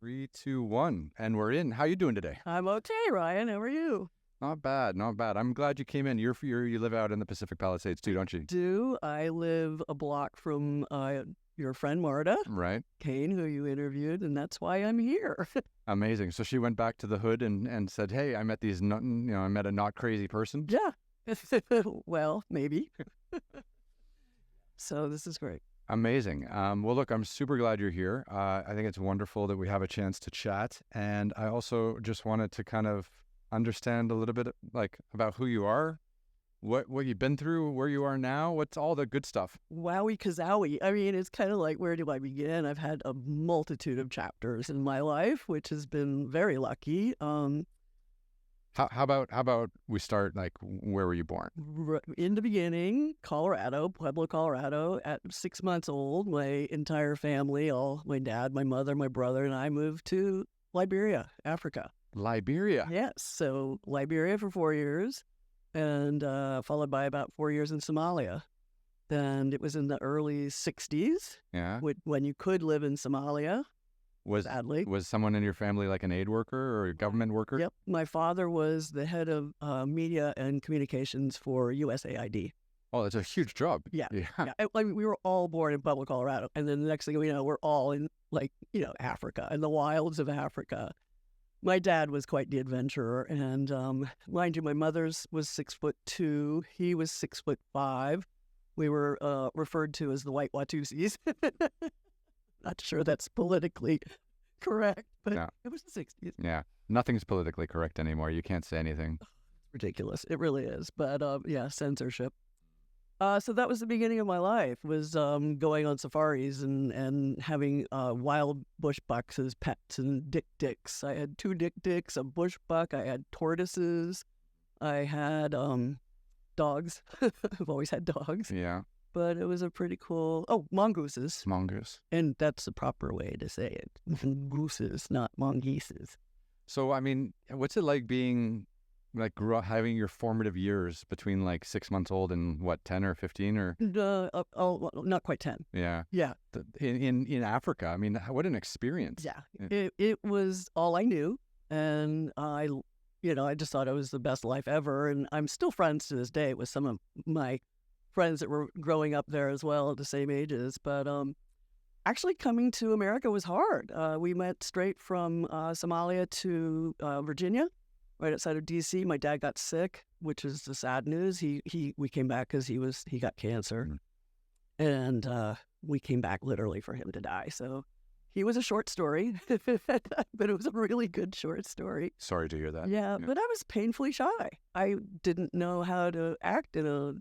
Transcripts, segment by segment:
3, 2, 1, and we're in. How you doing today? I'm okay, Ryan. How are you? Not bad, not bad. I'm glad you came in. You live out in the Pacific Palisades too, don't you? I live a block from your friend Marta Right. Kane, who you interviewed, and that's why I'm here. Amazing. So she went back to the hood and said, "Hey, I met I met a not crazy person." Yeah. Well, maybe. So this is great. Amazing. Well, look, I'm super glad you're here. I think it's wonderful that we have a chance to chat, and I also just wanted to kind of understand a little bit about who you are, what you've been through, where you are now, what's all the good stuff. Wowie kazowie. I mean, it's kind of like, where do I begin? I've had a multitude of chapters in my life, which has been very lucky. How about we start, where were you born? In the beginning, Colorado, Pueblo, Colorado. At 6 months old, my entire family, my dad, my mother, my brother, and I moved to Liberia, Africa. Liberia? Yes. So Liberia for 4 years, and followed by about 4 years in Somalia. And it was in the early 60s, Yeah. when you could live in Somalia. Sadly. Was someone in your family like an aid worker or a government worker? Yep. My father was the head of media and communications for USAID. Oh, that's a huge job. Yeah. We were all born in Pueblo, Colorado. And then the next thing we know, we're all in, Africa, in the wilds of Africa. My dad was quite the adventurer. And mind you, my mother's was 6'2". He was 6'5". We were referred to as the White Watusis. Not sure that's politically correct, but no. It was the 60s. Yeah. Nothing's politically correct anymore. You can't say anything. It's ridiculous. It really is. But censorship. So that was the beginning of my life, was going on safaris and having wild bush bucks as pets and dick-dicks. I had 2 dick-dicks, a bush buck. I had tortoises. I had dogs. I've always had dogs. Yeah. But it was a pretty cool... Oh, mongooses. Mongoose. And that's the proper way to say it. Mongooses, not mongooses. So, I mean, what's it like being, having your formative years between 6 months old and 10 or 15 or? Not quite 10. Yeah. Yeah. In Africa, I mean, what an experience. Yeah. It was all I knew. And I just thought it was the best life ever. And I'm still friends to this day with some of my friends that were growing up there as well at the same ages. But actually coming to America was hard. We went straight from Somalia to Virginia, right outside of D.C. My dad got sick, which is the sad news. We came back because he got cancer. And we came back literally for him to die. So he was a short story, but it was a really good short story. Sorry to hear that. Yeah, but I was painfully shy. I didn't know how to act in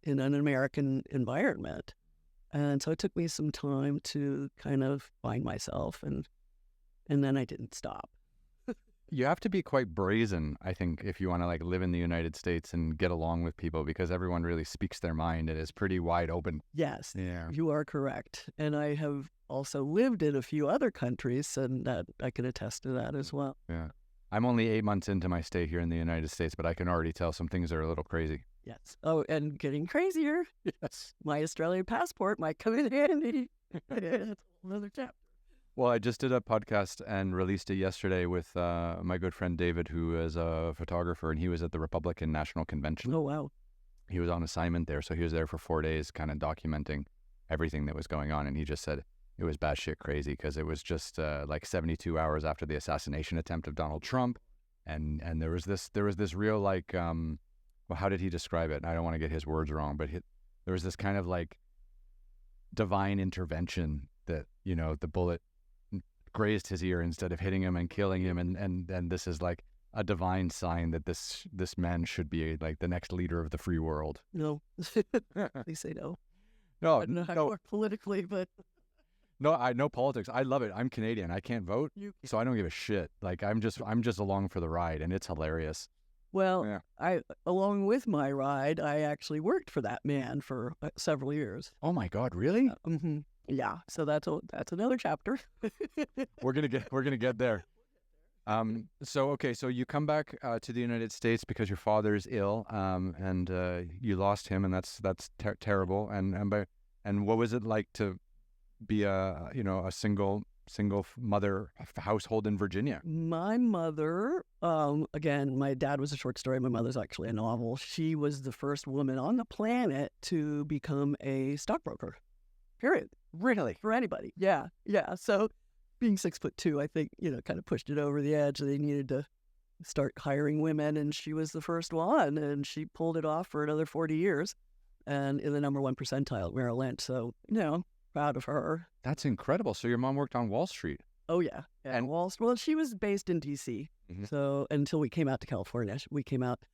in an American environment. And so it took me some time to kind of find myself, and then I didn't stop. You have to be quite brazen, I think, if you want to live in the United States and get along with people, because everyone really speaks their mind and is pretty wide open. Yes, yeah, you are correct. And I have also lived in a few other countries, and that I can attest to that as well. Yeah. I'm only 8 months into my stay here in the United States, but I can already tell some things are a little crazy. Yes. Oh, and getting crazier. Yes. My Australian passport might come in handy. That's another chapter. Well, I just did a podcast and released it yesterday with my good friend David, who is a photographer, and he was at the Republican National Convention. Oh, wow. He was on assignment there, so he was there for 4 days kind of documenting everything that was going on, and he just said it was batshit crazy because it was just 72 hours after the assassination attempt of Donald Trump, and there was this real well, how did he describe it? I don't want to get his words wrong, but there was this kind of divine intervention that, the bullet grazed his ear instead of hitting him and killing him. And this is a divine sign that this man should be the next leader of the free world. No, they say no. No, I don't know how to work politically, but... No, I know politics. I love it. I'm Canadian. I can't vote, so I don't give a shit. I'm just along for the ride, and it's hilarious. Well, yeah. Along with my ride, I actually worked for that man for several years. Oh my God, really? Mm-hmm. Yeah. So that's another chapter. We're gonna get there. So you come back to the United States because your father's ill, and you lost him, and that's terrible. And what was it like to be a single mother household in Virginia? My mother, again, my dad was a short story. My mother's actually a novel. She was the first woman on the planet to become a stockbroker, period. Really? For anybody. Yeah. Yeah. So being 6'2", I think, kind of pushed it over the edge. They needed to start hiring women, and she was the first one, and she pulled it off for another 40 years and in the number 1 percentile at Merrill Lynch. So, proud of her. That's incredible. So your mom worked on Wall Street. Oh, yeah. And well, she was based in D.C. Mm-hmm. So until we came out to California,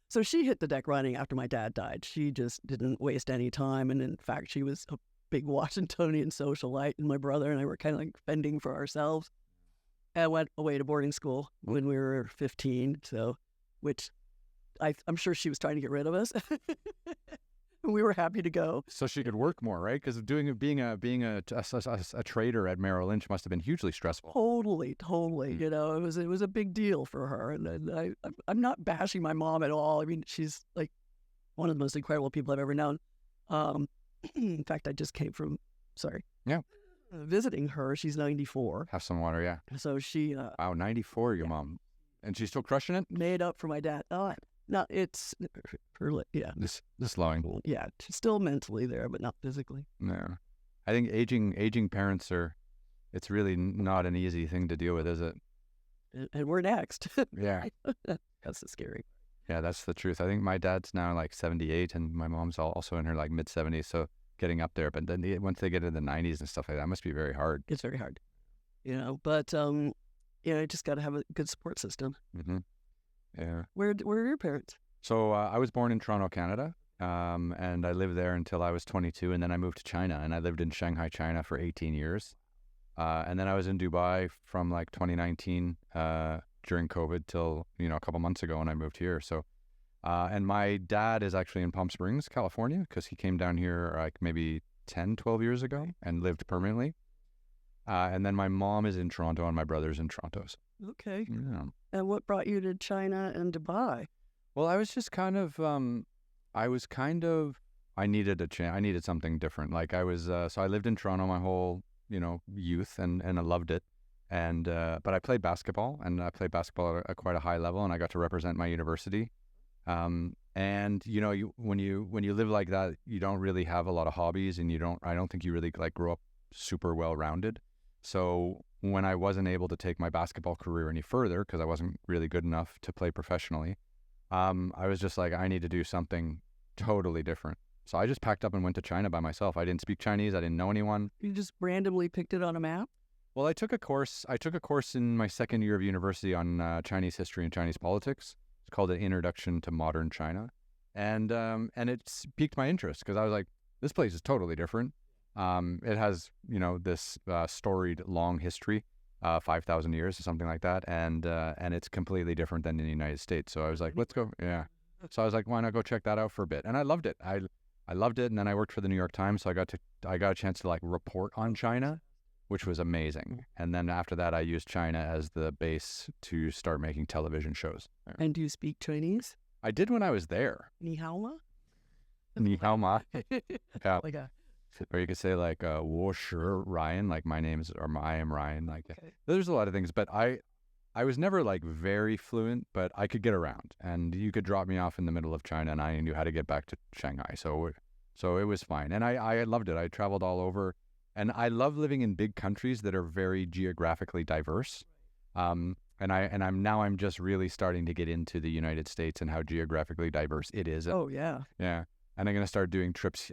so she hit the deck running after my dad died. She just didn't waste any time. And in fact, she was a big Washingtonian socialite. And my brother and I were kind of like fending for ourselves. I went away to boarding school when we were 15. So, which I'm sure she was trying to get rid of us. We were happy to go, so she could work more, right? Because being a trader at Merrill Lynch must have been hugely stressful. Totally. It was a big deal for her, and I'm not bashing my mom at all. I mean, she's like one of the most incredible people I've ever known. In fact, I just came from visiting her. She's 94. Have some water, yeah. So she wow, 94, your mom, and she's still crushing it. Made up for my dad. No, it's her. Yeah, this slowing. Yeah, she's still mentally there, but not physically. No, I think aging parents it's really not an easy thing to deal with, is it? And we're next. Yeah, that's the scary. Yeah, that's the truth. I think my dad's now like 78, and my mom's also in her like mid 70s. So getting up there, but then once they get into the 90s and stuff like that, must be very hard. It's very hard, But you just got to have a good support system. Mm-hmm. Yeah. Where are your parents? So I was born in Toronto, Canada, and I lived there until I was 22, and then I moved to China, and I lived in Shanghai, China for 18 years. And then I was in Dubai from like 2019 during COVID till, a couple months ago when I moved here. So, and my dad is actually in Palm Springs, California, because he came down here like maybe 10, 12 years ago and lived permanently. And then my mom is in Toronto and my brother's in Toronto. So, okay. Yeah. And what brought you to China and Dubai? Well, I was just kind of, I needed a change. I needed something different. Like I was, so I lived in Toronto my whole, youth and I loved it. And, but I played basketball, and I played basketball at quite a high level, and I got to represent my university. And when you live like that, you don't really have a lot of hobbies, and I don't think you really like grow up super well-rounded. So when I wasn't able to take my basketball career any further, because I wasn't really good enough to play professionally, I was just like, I need to do something totally different. So I just packed up and went to China by myself. I didn't speak Chinese. I didn't know anyone. You just randomly picked it on a map? Well, I took a course in my second year of university on Chinese history and Chinese politics. It's called An Introduction to Modern China. And it's piqued my interest because I was like, this place is totally different. It has, this storied long history, 5,000 years or something like that. And it's completely different than in the United States. So I was like, let's go. Yeah. So I was like, why not go check that out for a bit? And I loved it. I loved it. And then I worked for the New York Times. So I got a chance to like report on China, which was amazing. And then after that, I used China as the base to start making television shows. And do you speak Chinese? I did when I was there. Ni hao ma? Ni hao ma. Yeah. Like a... Or you could say like, 我是 Ryan, like my name is, or I am Ryan. Like, okay. There's a lot of things, but I was never like very fluent, but I could get around, and you could drop me off in the middle of China and I knew how to get back to Shanghai. So it was fine. And I loved it. I traveled all over, and I love living in big countries that are very geographically diverse. And I'm just really starting to get into the United States and how geographically diverse it is. Oh, yeah. Yeah. And I'm going to start doing trips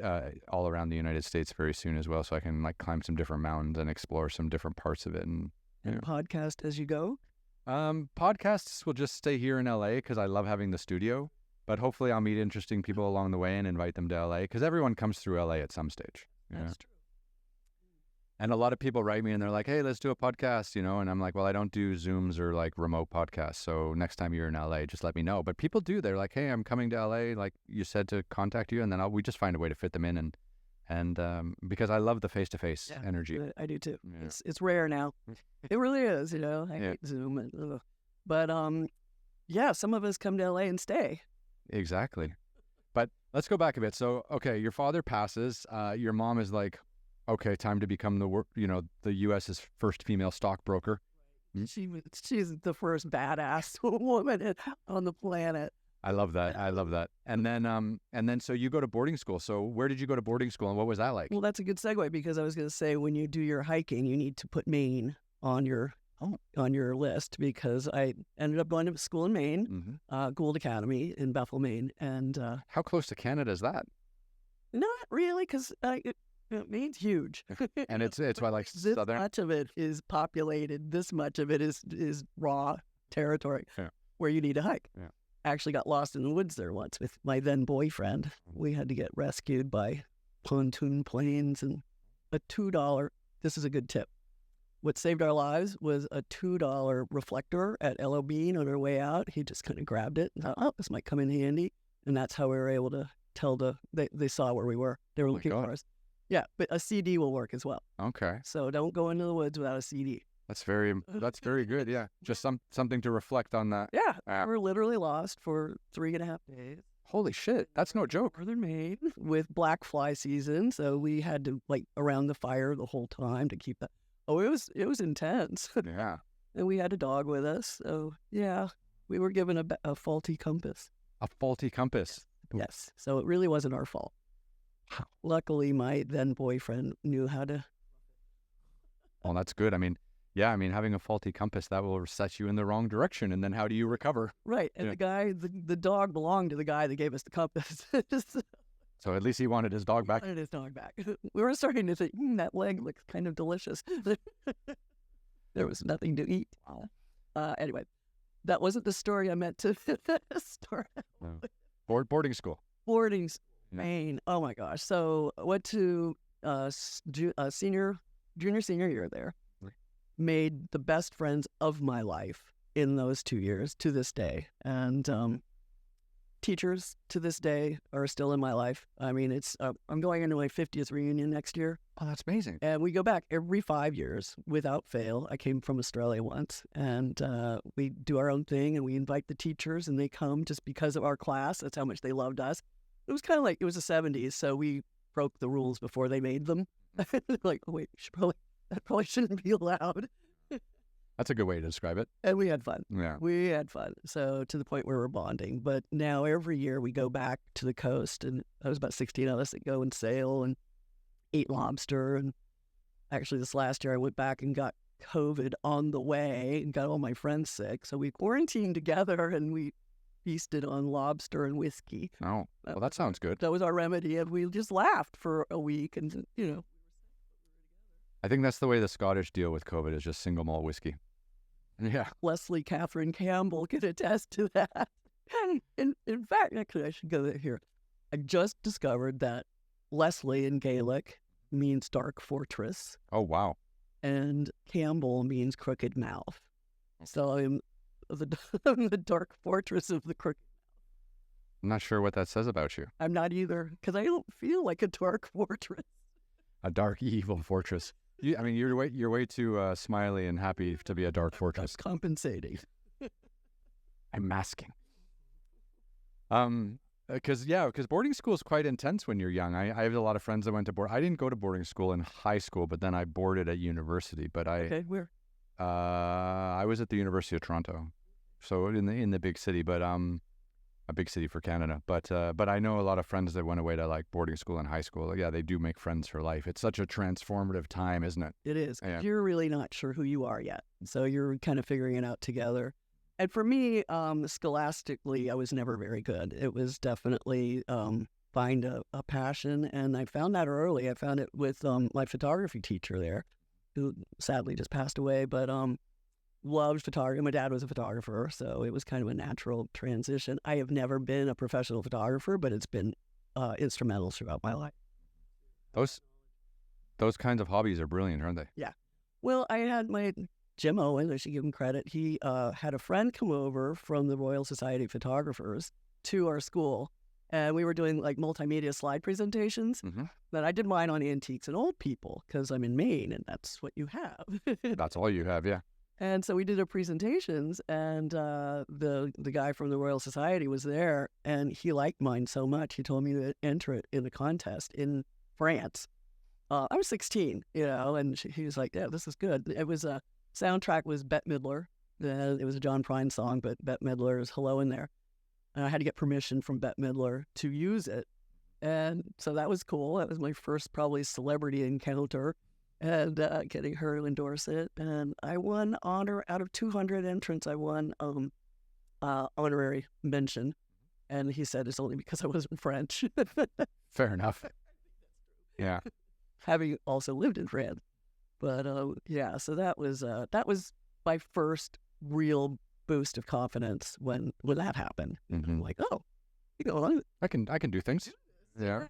all around the United States very soon as well, so I can like climb some different mountains and explore some different parts of it. And podcast as you go? Podcasts will just stay here in LA because I love having the studio, but hopefully I'll meet interesting people along the way and invite them to LA, because everyone comes through LA at some stage. That's true. And a lot of people write me and they're like, hey, let's do a podcast, and I'm like, well, I don't do Zooms or like remote podcasts. So next time you're in LA, just let me know. But people do. They're like, hey, I'm coming to LA. Like you said to contact you. And then we just find a way to fit them in. And because I love the face-to-face energy. I do too. Yeah. It's rare now. It really is, I hate Zoom. But some of us come to LA and stay. Exactly. But let's go back a bit. So, okay, your father passes. Your mom is like, okay, time to become the U.S.'s first female stockbroker. She's the first badass woman on the planet. I love that. I love that. And then so you go to boarding school. So where did you go to boarding school, and what was that like? Well, that's a good segue, because I was going to say, when you do your hiking, you need to put Maine on your list, because I ended up going to school in Maine, Gould Academy in Bethel, Maine, and how close to Canada is that? not really, because Maine's huge, And it's why like this southern. much of it is populated. This much of it is raw territory where you need to hike. Yeah. I actually got lost in the woods there once with my then boyfriend. We had to get rescued by pontoon planes, and a $2. This is a good tip. What saved our lives was a $2 reflector at L.O. Bean on our way out. He just kind of grabbed it and thought, oh, this might come in handy. And that's how we were able to tell they saw where we were. They were looking for us. Yeah, but a CD will work as well. Okay. So don't go into the woods without a CD. That's very good. Yeah. Just something to reflect on that. Yeah. We were literally lost for 3.5 days. Holy shit. That's no joke. Northern Maine with black fly season. So we had to around the fire the whole time to keep that. Oh, it was intense. Yeah. And we had a dog with us. So yeah, we were given a faulty compass. A faulty compass. Yes. So it really wasn't our fault. Luckily, my then boyfriend knew how to. Well, that's good. I mean, having a faulty compass, that will set you in the wrong direction. And then how do you recover? Right. And the dog belonged to the guy that gave us the compass. So at least he wanted his dog back. He wanted his dog back. We were starting to think, that leg looks kind of delicious. There was nothing to eat. Wow. Anyway, that wasn't the story I meant to start. No. Boarding school. Maine. Oh my gosh. So I went to junior, senior year there. Made the best friends of my life in those 2 years to this day. And teachers to this day are still in my life. I mean, it's I'm going into my 50th reunion next year. Oh, that's amazing. And we go back every 5 years without fail. I came from Australia once, and we do our own thing, and we invite the teachers, and they come just because of our class. That's how much they loved us. It was kind of like, it was the 70s, so we broke the rules before they made them. Like, oh, wait, that probably shouldn't be allowed. That's a good way to describe it. And we had fun. Yeah. We had fun. So to the point where we're bonding. But now every year we go back to the coast, and there was about 16 of us that go and sail and eat lobster. And actually this last year I went back and got COVID on the way and got all my friends sick. So we quarantined together and we feasted on lobster and whiskey. Oh, well, that sounds good. That was our remedy. And we just laughed for a week, and, I think that's the way the Scottish deal with COVID, is just single malt whiskey. Yeah. Leslie Catherine Campbell can attest to that. In fact, actually, I should go here. I just discovered that Leslie in Gaelic means dark fortress. Oh, wow. And Campbell means crooked mouth. So I'm the dark fortress of the crooked. I'm not sure what that says about you. I'm not either, because I don't feel like a dark fortress. A dark, evil fortress. You're way too smiley and happy to be a dark fortress. That's compensating. I'm masking. Because boarding school is quite intense when you're young. I have a lot of friends that went to board. I didn't go to boarding school in high school, but then I boarded at university. But Okay, where? I was at the University of Toronto, so in the big city, but a big city for Canada. But I know a lot of friends that went away to like boarding school and high school. Yeah, they do make friends for life. It's such a transformative time, isn't it? It is. Yeah. You're really not sure who you are yet, so you're kind of figuring it out together. And for me, scholastically, I was never very good. It was definitely find a passion, and I found that early. I found it with my photography teacher there, who sadly just passed away, but loved photography. My dad was a photographer, so it was kind of a natural transition. I have never been a professional photographer, but it's been instrumental throughout my life. Those kinds of hobbies are brilliant, aren't they? Yeah. Well, I had my Jim Owen, I should give him credit. He had a friend come over from the Royal Society of Photographers to our school, and we were doing like multimedia slide presentations. Mm-hmm. Then I did mine on antiques and old people, because I'm in Maine, and that's what you have. That's all you have, yeah. And so we did our presentations, and the guy from the Royal Society was there, and he liked mine so much, he told me to enter it in a contest in France. I was 16, and he was like, yeah, this is good. It was soundtrack was Bette Midler. It was a John Prine song, but Bette Midler's Hello in there. And I had to get permission from Bette Midler to use it. And so that was cool. That was my first probably celebrity encounter, and getting her to endorse it. And I won honor out of 200 entrants. I won honorary mention. And he said it's only because I wasn't French. Fair enough. Yeah. Having also lived in France. But yeah, so that was my first real boost of confidence when that happened. Mm-hmm. I'm like, oh, I can do things. Yeah.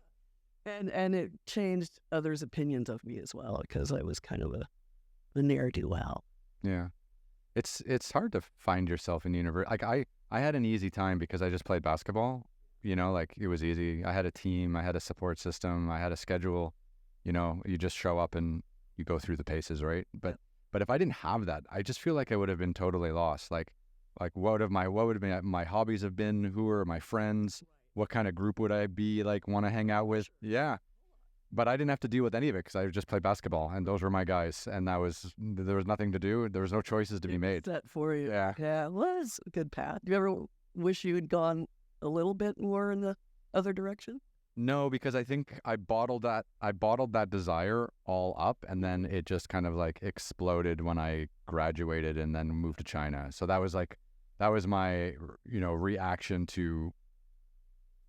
And it changed others' opinions of me as well, because I was kind of a ne'er-do-well. Yeah. It's hard to find yourself in university. Like I had an easy time because I just played basketball. Like it was easy. I had a team, I had a support system, I had a schedule. You just show up and you go through the paces, right? But if I didn't have that, I just feel like I would have been totally lost. Like what would my hobbies have been? Who are my friends? What kind of group would I be like want to hang out with? Yeah. But I didn't have to deal with any of it because I just played basketball and those were my guys. And there was nothing to do. There was no choices to be made. That for you. Yeah. Yeah. Well, that's a good path. Do you ever wish you had gone a little bit more in the other direction? No, because I think I bottled that desire all up, and then it just kind of like exploded when I graduated and then moved to China. So that was my, reaction to,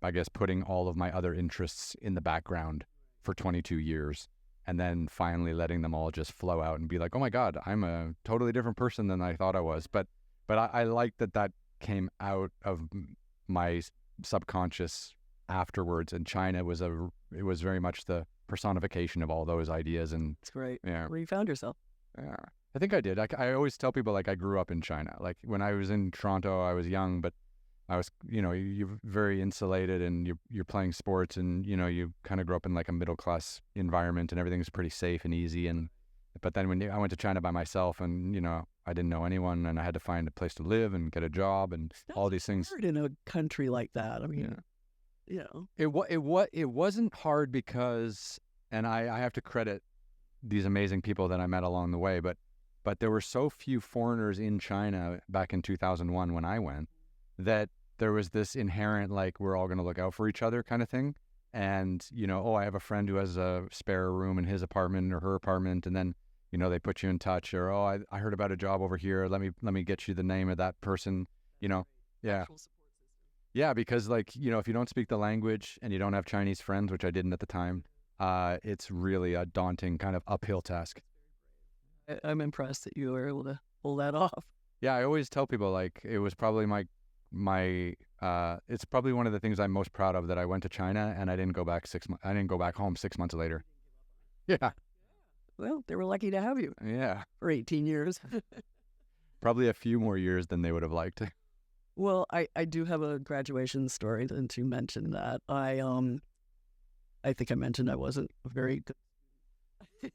I guess, putting all of my other interests in the background for 22 years and then finally letting them all just flow out and be like, oh my God, I'm a totally different person than I thought I was. But I like that came out of my subconscious afterwards, and China was very much the personification of all those ideas. And it's great. Yeah. Where you found yourself. Yeah. I think I did. I always tell people like I grew up in China. Like when I was in Toronto, I was young, but I was, you're very insulated and you're playing sports and, you kind of grow up in like a middle class environment and everything's pretty safe and easy. But then when I went to China by myself and, I didn't know anyone and I had to find a place to live and get a job and That's all these things. hard in a country like that. I mean, It wasn't hard because, and I have to credit these amazing people that I met along the way, but there were so few foreigners in China back in 2001 when I went that there was this inherent, like, we're all going to look out for each other kind of thing. And, I have a friend who has a spare room in his apartment or her apartment. And then, they put you in touch, or, I heard about a job over here. Let me get you the name of that person, Yeah. Yeah. Because if you don't speak the language and you don't have Chinese friends, which I didn't at the time, it's really a daunting kind of uphill task. I'm impressed that you were able to pull that off. Yeah. I always tell people it was probably it's probably one of the things I'm most proud of, that I went to China and I didn't go back I didn't go back home 6 months later. Yeah. Well, they were lucky to have you. Yeah. For 18 years. Probably a few more years than they would have liked. Well, I do have a graduation story, since you mentioned that. I think I mentioned I wasn't very good.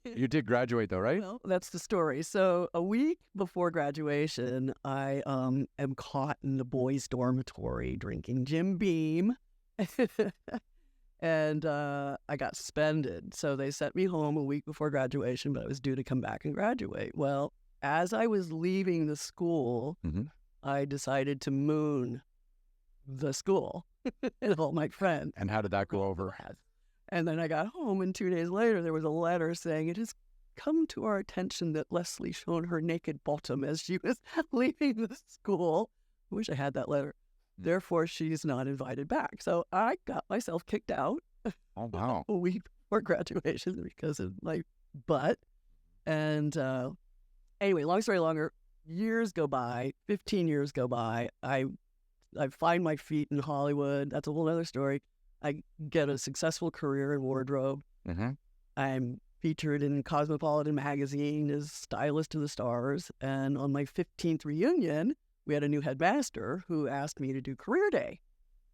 You did graduate though, right? Well, that's the story. So a week before graduation, I am caught in the boys' dormitory drinking Jim Beam. And I got suspended. So they sent me home a week before graduation, but I was due to come back and graduate. Well, as I was leaving the school, I decided to moon the school and all my friends. And how did that go over? And then I got home, and 2 days later, there was a letter saying, it has come to our attention that Leslie showed her naked bottom as she was leaving the school. I wish I had that letter. Therefore, she's not invited back. So I got myself kicked out. Oh, wow. A week before graduation because of my butt. And anyway, long story longer, years go by, 15 years go by. I find my feet in Hollywood. That's a whole other story. I get a successful career in wardrobe. I'm featured in Cosmopolitan magazine as stylist to the stars. And on my 15th reunion, we had a new headmaster who asked me to do career day.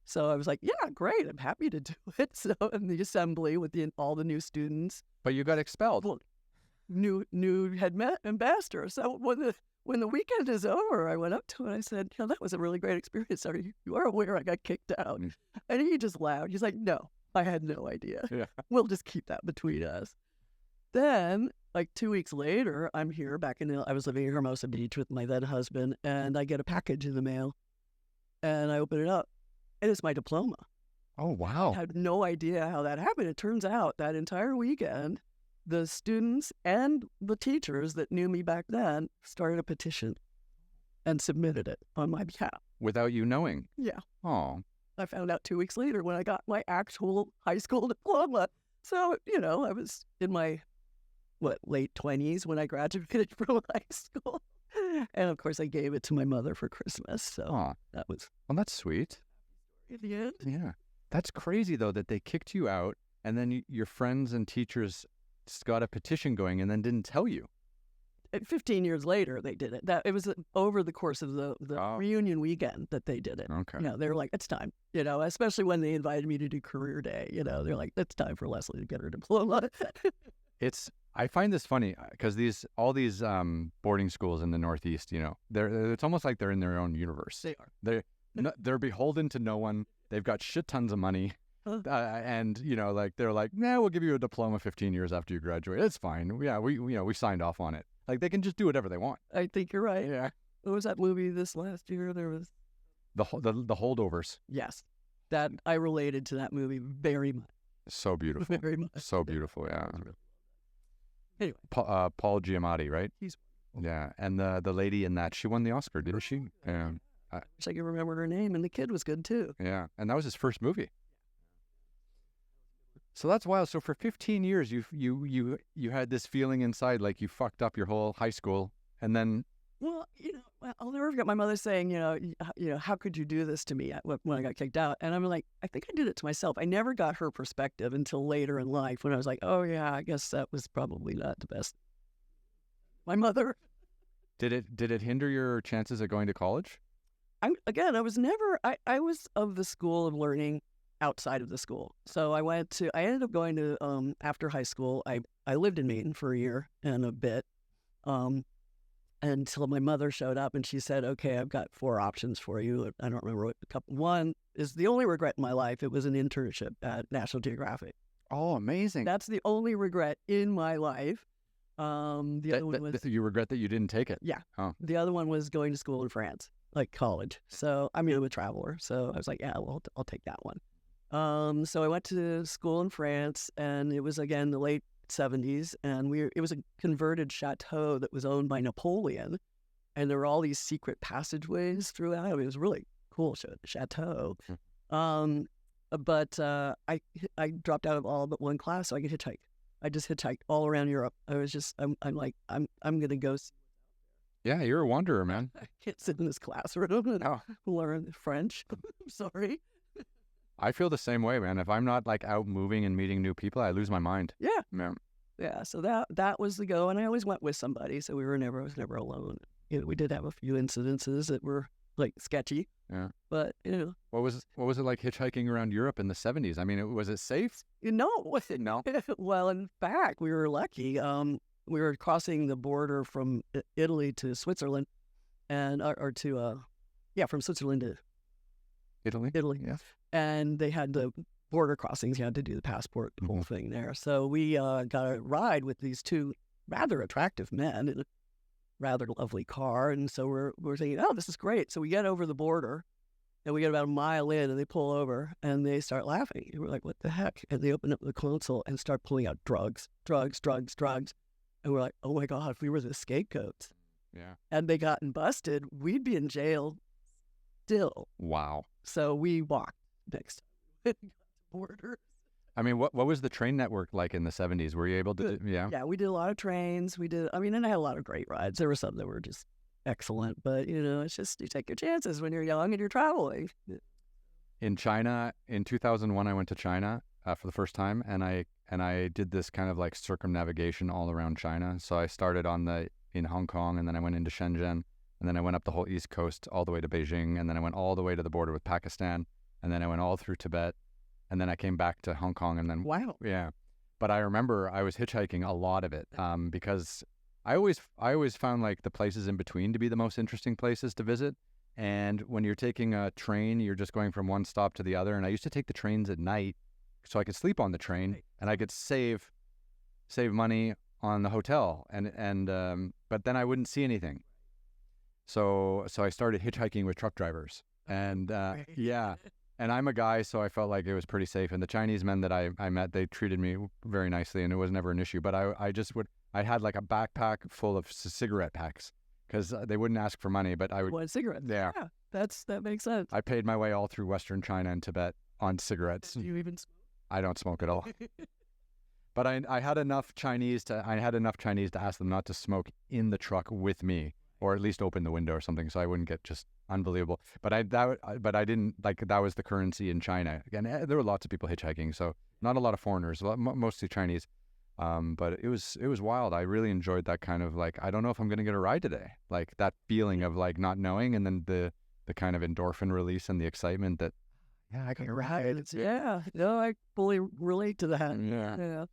So I was like, yeah, great. I'm happy to do it. So in the assembly with all the new students. But you got expelled. Well, new ambassador. So when the weekend is over, I went up to him and I said, that was a really great experience. You are aware I got kicked out? And he just laughed. He's like, no, I had no idea. Yeah. We'll just keep that between us. Then, like 2 weeks later, I'm here I was living in Hermosa Beach with my then husband, and I get a package in the mail, and I open it up, and it's my diploma. Oh, I wow. had no idea how that happened. It turns out that entire weekend, the students and the teachers that knew me back then started a petition and submitted it on my behalf. Without you knowing. Yeah. Oh, I found out 2 weeks later when I got my actual high school diploma. So, I was in my, late 20s when I graduated from high school. And of course, I gave it to my mother for Christmas. So oh. that was Well, that's sweet. in the end. Yeah. That's crazy, though, that they kicked you out and then your friends and teachers got a petition going and then didn't tell you. 15 years later, they did it. It was over the course of the Oh. reunion weekend that they did it. Okay. They were like, it's time, especially when they invited me to do career day. They're like, it's time for Leslie to get her diploma. I find this funny because all these boarding schools in the Northeast, it's almost like they're in their own universe. They are. They're beholden to no one. They've got shit tons of money. And they're like, nah, we'll give you a diploma 15 years after you graduate. It's fine. Yeah, we signed off on it. Like they can just do whatever they want. I think you're right. Yeah. What was that movie this last year? There was The holdovers. yes, that I related to that movie very much. So beautiful. Very much. So beautiful. Yeah. Anyway, Paul Giamatti, right? He's Yeah, and the lady in that, she won the Oscar, didn't she? Yeah. I wish I could remember her name, and the kid was good too. Yeah, and that was his first movie. So that's wild. So for 15 years, you had this feeling inside like you fucked up your whole high school, and then Well, I'll never forget my mother saying, how could you do this to me when I got kicked out? And I'm like, I think I did it to myself. I never got her perspective until later in life when I was like, oh yeah, I guess that was probably not the best. My mother. did it hinder your chances of going to college? I was of the school of learning outside of the school. So I ended up going to, after high school, I lived in Maine for a year and a bit. Until my mother showed up and she said, okay, I've got 4 options for you. I don't remember what one is the only regret in my life. It was an internship at National Geographic. Oh, amazing. That's the only regret in my life. The other one was, you regret that you didn't take it? yeah. Oh. The other one was going to school in France, like college. So I'm a traveler. So I was like, yeah, well, I'll take that one. So I went to school in France, and it was again the late 70s, and it was a converted chateau that was owned by Napoleon, and there were all these secret passageways throughout. It was really cool chateau. But I dropped out of all but one class so I could hitchhike. I just hitchhiked all around Europe. I'm gonna go. Yeah, you're a wanderer, man. I can't sit in this classroom and learn French. I'm sorry. I feel the same way, man. If I'm not like out moving and meeting new people, I lose my mind. Yeah. Yeah. Yeah. So that was the go, and I always went with somebody, so I was never alone. We did have a few incidences that were like sketchy. Yeah. But What was it like hitchhiking around Europe in the 70s? I mean, was it safe? no. No. Well, in fact, we were lucky. We were crossing the border from Italy to Switzerland, and from Switzerland to Italy. Yeah. And they had the border crossings. You had to do the passport whole thing there. So we got a ride with these 2 rather attractive men in a rather lovely car. And so we're thinking, oh, this is great. So we get over the border, and we get about a mile in, and they pull over, and they start laughing. And we're like, what the heck? And they open up the console and start pulling out drugs. And we're like, oh my God, if we were the scapegoats. Yeah. And they gotten busted, we'd be in jail still. Wow. So we walked next border. I mean, what was the train network like in the 70s? Were you able to? Yeah. Yeah, we did a lot of trains. And I had a lot of great rides. There were some that were just excellent, but it's just you take your chances when you're young and you're traveling. In China, in 2001, I went to China for the first time, and I did this kind of like circumnavigation all around China. So I started in Hong Kong, and then I went into Shenzhen, and then I went up the whole East Coast all the way to Beijing, and then I went all the way to the border with Pakistan, and then I went all through Tibet, and then I came back to Hong Kong, and then wow, yeah. But I remember I was hitchhiking a lot of it because I always found like the places in between to be the most interesting places to visit. And when you're taking a train, you're just going from one stop to the other. And I used to take the trains at night so I could sleep on the train and I could save money on the hotel, but then I wouldn't see anything. So I started hitchhiking with truck drivers, and yeah, and I'm a guy, so I felt like it was pretty safe. And the Chinese men that I met, they treated me very nicely, and it was never an issue. But I had like a backpack full of cigarette packs because they wouldn't ask for money, but I would. Want cigarettes? Yeah, that makes sense. I paid my way all through Western China and Tibet on cigarettes. Do you even smoke? I don't smoke at all. But I had enough Chinese to ask them not to smoke in the truck with me, or at least open the window or something, so I wouldn't get just unbelievable. But I didn't, like, that was the currency in China. Again, there were lots of people hitchhiking, so not a lot of foreigners, mostly Chinese. But it was wild. I really enjoyed that kind of, like, I don't know if I'm going to get a ride today. Like that feeling of like not knowing, and then the kind of endorphin release and the excitement that, yeah, I got a ride. Yeah, no, I fully relate to that. Yeah.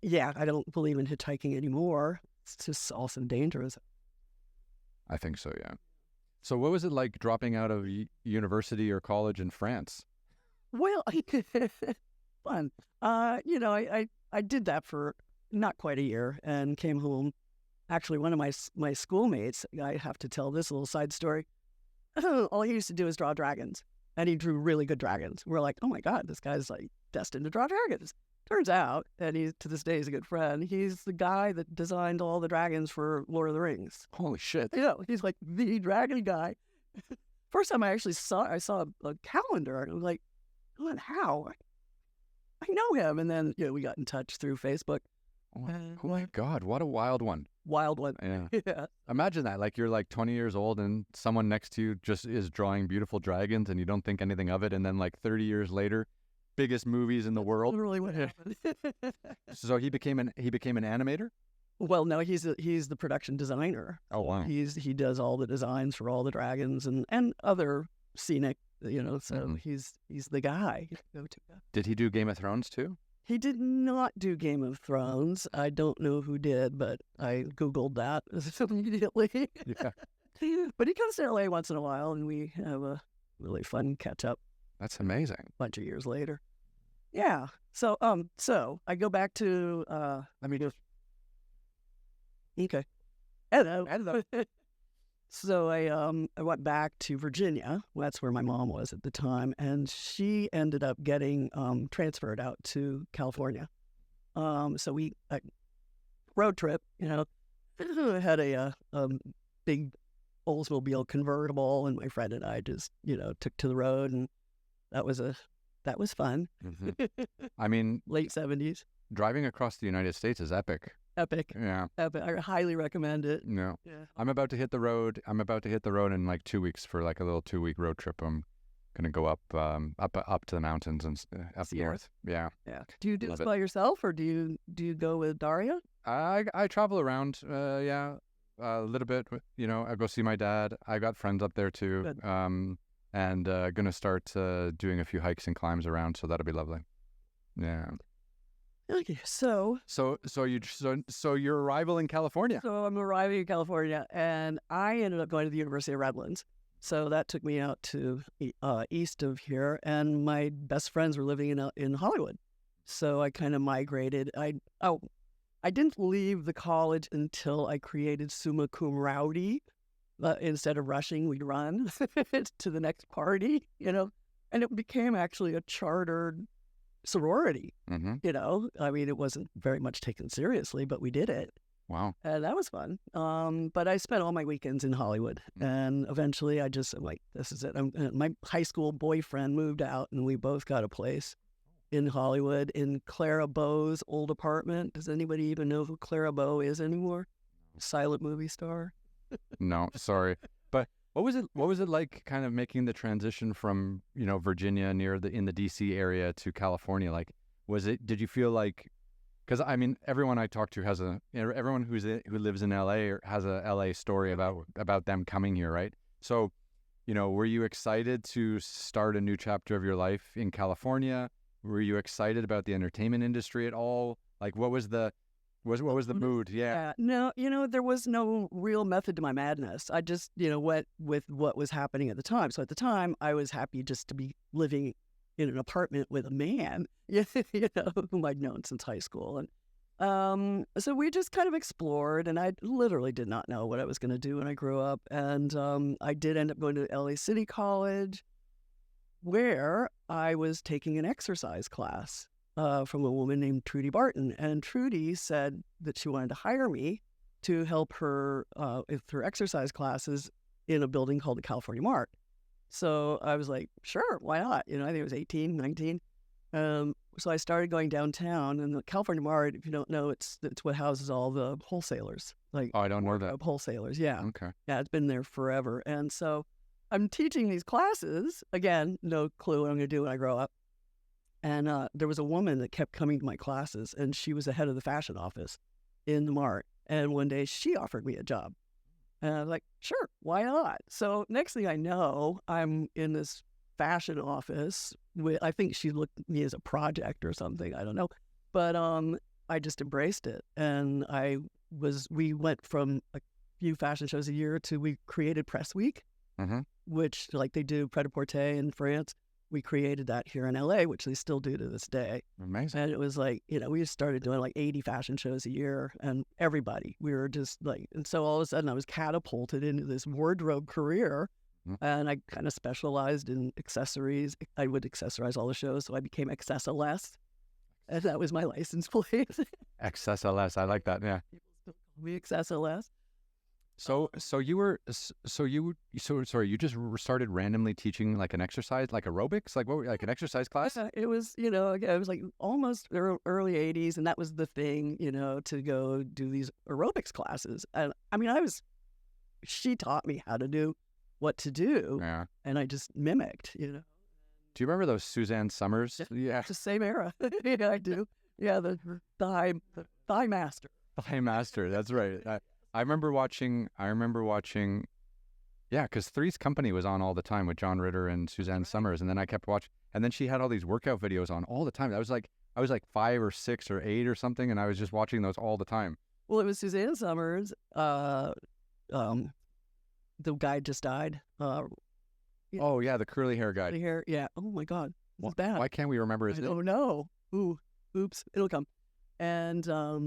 Yeah, I don't believe in hitchhiking anymore. It's just also dangerous. I think so, yeah. So what was it like dropping out of university or college in France? Well, fun. I did that for not quite a year and came home. Actually, one of my schoolmates, I have to tell this little side story. All he used to do is draw dragons, and he drew really good dragons. We're like, oh my God, this guy's like destined to draw dragons. Turns out, and he to this day is a good friend, he's the guy that designed all the dragons for Lord of the Rings. Holy shit. He's like the dragon guy. First time I saw a calendar, and I was like, what, how? I know him. And then, we got in touch through Facebook. Oh my God, what a wild one. Wild one. Yeah. Yeah. Imagine that, like you're like 20 years old and someone next to you just is drawing beautiful dragons and you don't think anything of it. And then like 30 years later, biggest movies in the world. Literally what happened. So he became an animator? Well, no, he's the production designer. Oh, wow. He does all the designs for all the dragons and other scenic, so he's the guy. Did he do Game of Thrones too? He did not do Game of Thrones. I don't know who did, but I Googled that immediately. Yeah. But he comes to LA once in a while, and we have a really fun catch up. That's amazing. A bunch of years later. Yeah. So I go back to Let me just. Okay. Hello. So I went back to Virginia. That's where my mom was at the time, and she ended up getting transferred out to California. So we road trip, had a big Oldsmobile convertible, and my friend and I just took to the road, and that was fun. Mm-hmm. I mean, late 70s. Driving across the United States is epic. Epic. Yeah. Epic. I highly recommend it. No. Yeah. I'm about to hit the road in like 2 weeks for like a little 2-week road trip. I'm gonna go up to the mountains and up north. Yeah. Yeah. Do you do this by yourself, or do you go with Daria? I travel around. Yeah. A little bit. I go see my dad. I got friends up there too. Good. And gonna start doing a few hikes and climbs around. So that'll be lovely. Yeah. Okay, so your arrival in California. So I'm arriving in California, and I ended up going to the University of Redlands. So that took me out to east of here, and my best friends were living in Hollywood. So I kind of migrated. I didn't leave the college until I created Summa Cum Laude. Instead of rushing, we'd run to the next party, and it became actually a chartered sorority. Mm-hmm. I mean, it wasn't very much taken seriously, but we did it. Wow. And that was fun. But I spent all my weekends in Hollywood, and eventually I'm like, this is it. My high school boyfriend moved out, and we both got a place in Hollywood in Clara Bow's old apartment. Does anybody even know who Clara Bow is anymore? Silent movie star. No, sorry. But what was it like kind of making the transition from, Virginia in the DC area to California? Like, did you feel like, because I mean, everyone I talk to has everyone who lives in LA has a LA story about them coming here, right? So, were you excited to start a new chapter of your life in California? Were you excited about the entertainment industry at all? Like, what was the mood? Yeah. No, there was no real method to my madness. I just, went with what was happening at the time. So at the time, I was happy just to be living in an apartment with a man, whom I'd known since high school. So we just kind of explored, and I literally did not know what I was going to do when I grew up. And I did end up going to LA City College, where I was taking an exercise class from a woman named Trudy Barton. And Trudy said that she wanted to hire me to help her with her exercise classes in a building called the California Mart. So I was like, sure, why not? I think it was 18, 19. So I started going downtown, and the California Mart, if you don't know, it's what houses all the wholesalers. Like, Oh, I don't know that. Wholesalers, yeah. Okay. Yeah, it's been there forever. And so I'm teaching these classes. Again, no clue what I'm going to do when I grow up. And there was a woman that kept coming to my classes, and she was the head of the fashion office in the Mart. And one day she offered me a job. And I was like, sure, why not? So next thing I know, I'm in this fashion office. I think she looked at me as a project or something. I don't know. But I just embraced it. And we went from a few fashion shows a year to we created Press Week, which like they do Pret-a-Porter in France. We created that here in LA, which they still do to this day. Amazing. And it was like, we started doing like 80 fashion shows a year, and everybody, we were just like, and so all of a sudden I was catapulted into this wardrobe career. And I kind of specialized in accessories. I would accessorize all the shows, so I became XSLS, and that was my license plate. XSLS, I like that. Yeah. People still call me XSLS. So you just started randomly teaching like an exercise, like aerobics, like an exercise class? Yeah, it was, it was like almost early 80s, and that was the thing, to go do these aerobics classes. And I mean, she taught me how to do what to do, and I just mimicked, Do you remember those Suzanne Summers? Yeah. It's the same era. Yeah, I do. Yeah, the thigh master. Thigh master, that's right. I remember watching, yeah, because Three's Company was on all the time with John Ritter and Suzanne Summers, and then I kept watching, and then she had all these workout videos on all the time. I was like 5 or 6 or 8 or something, and I was just watching those all the time. Well, it was Suzanne Summers. The guy just died. Oh yeah, the curly hair guy. Curly hair, yeah. Oh my God, it's bad. Why can't we remember his name? Oh no. Oops, it'll come. And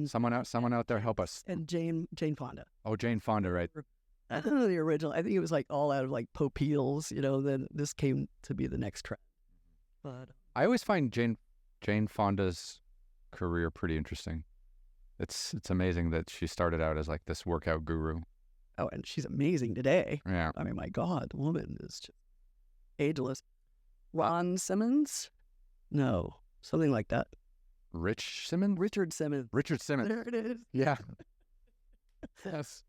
someone out there help us. And Jane Fonda. Oh, Jane Fonda, right? The original. I think it was like all out of like Popeils, then this came to be the next trend. But I always find Jane Fonda's career pretty interesting. It's amazing that she started out as like this workout guru. Oh, and she's amazing today. Yeah. I mean, my God, the woman is just ageless. Ron Simmons? No, something like that. Richard Simmons. Richard Simmons. There it is. Yeah. Yes.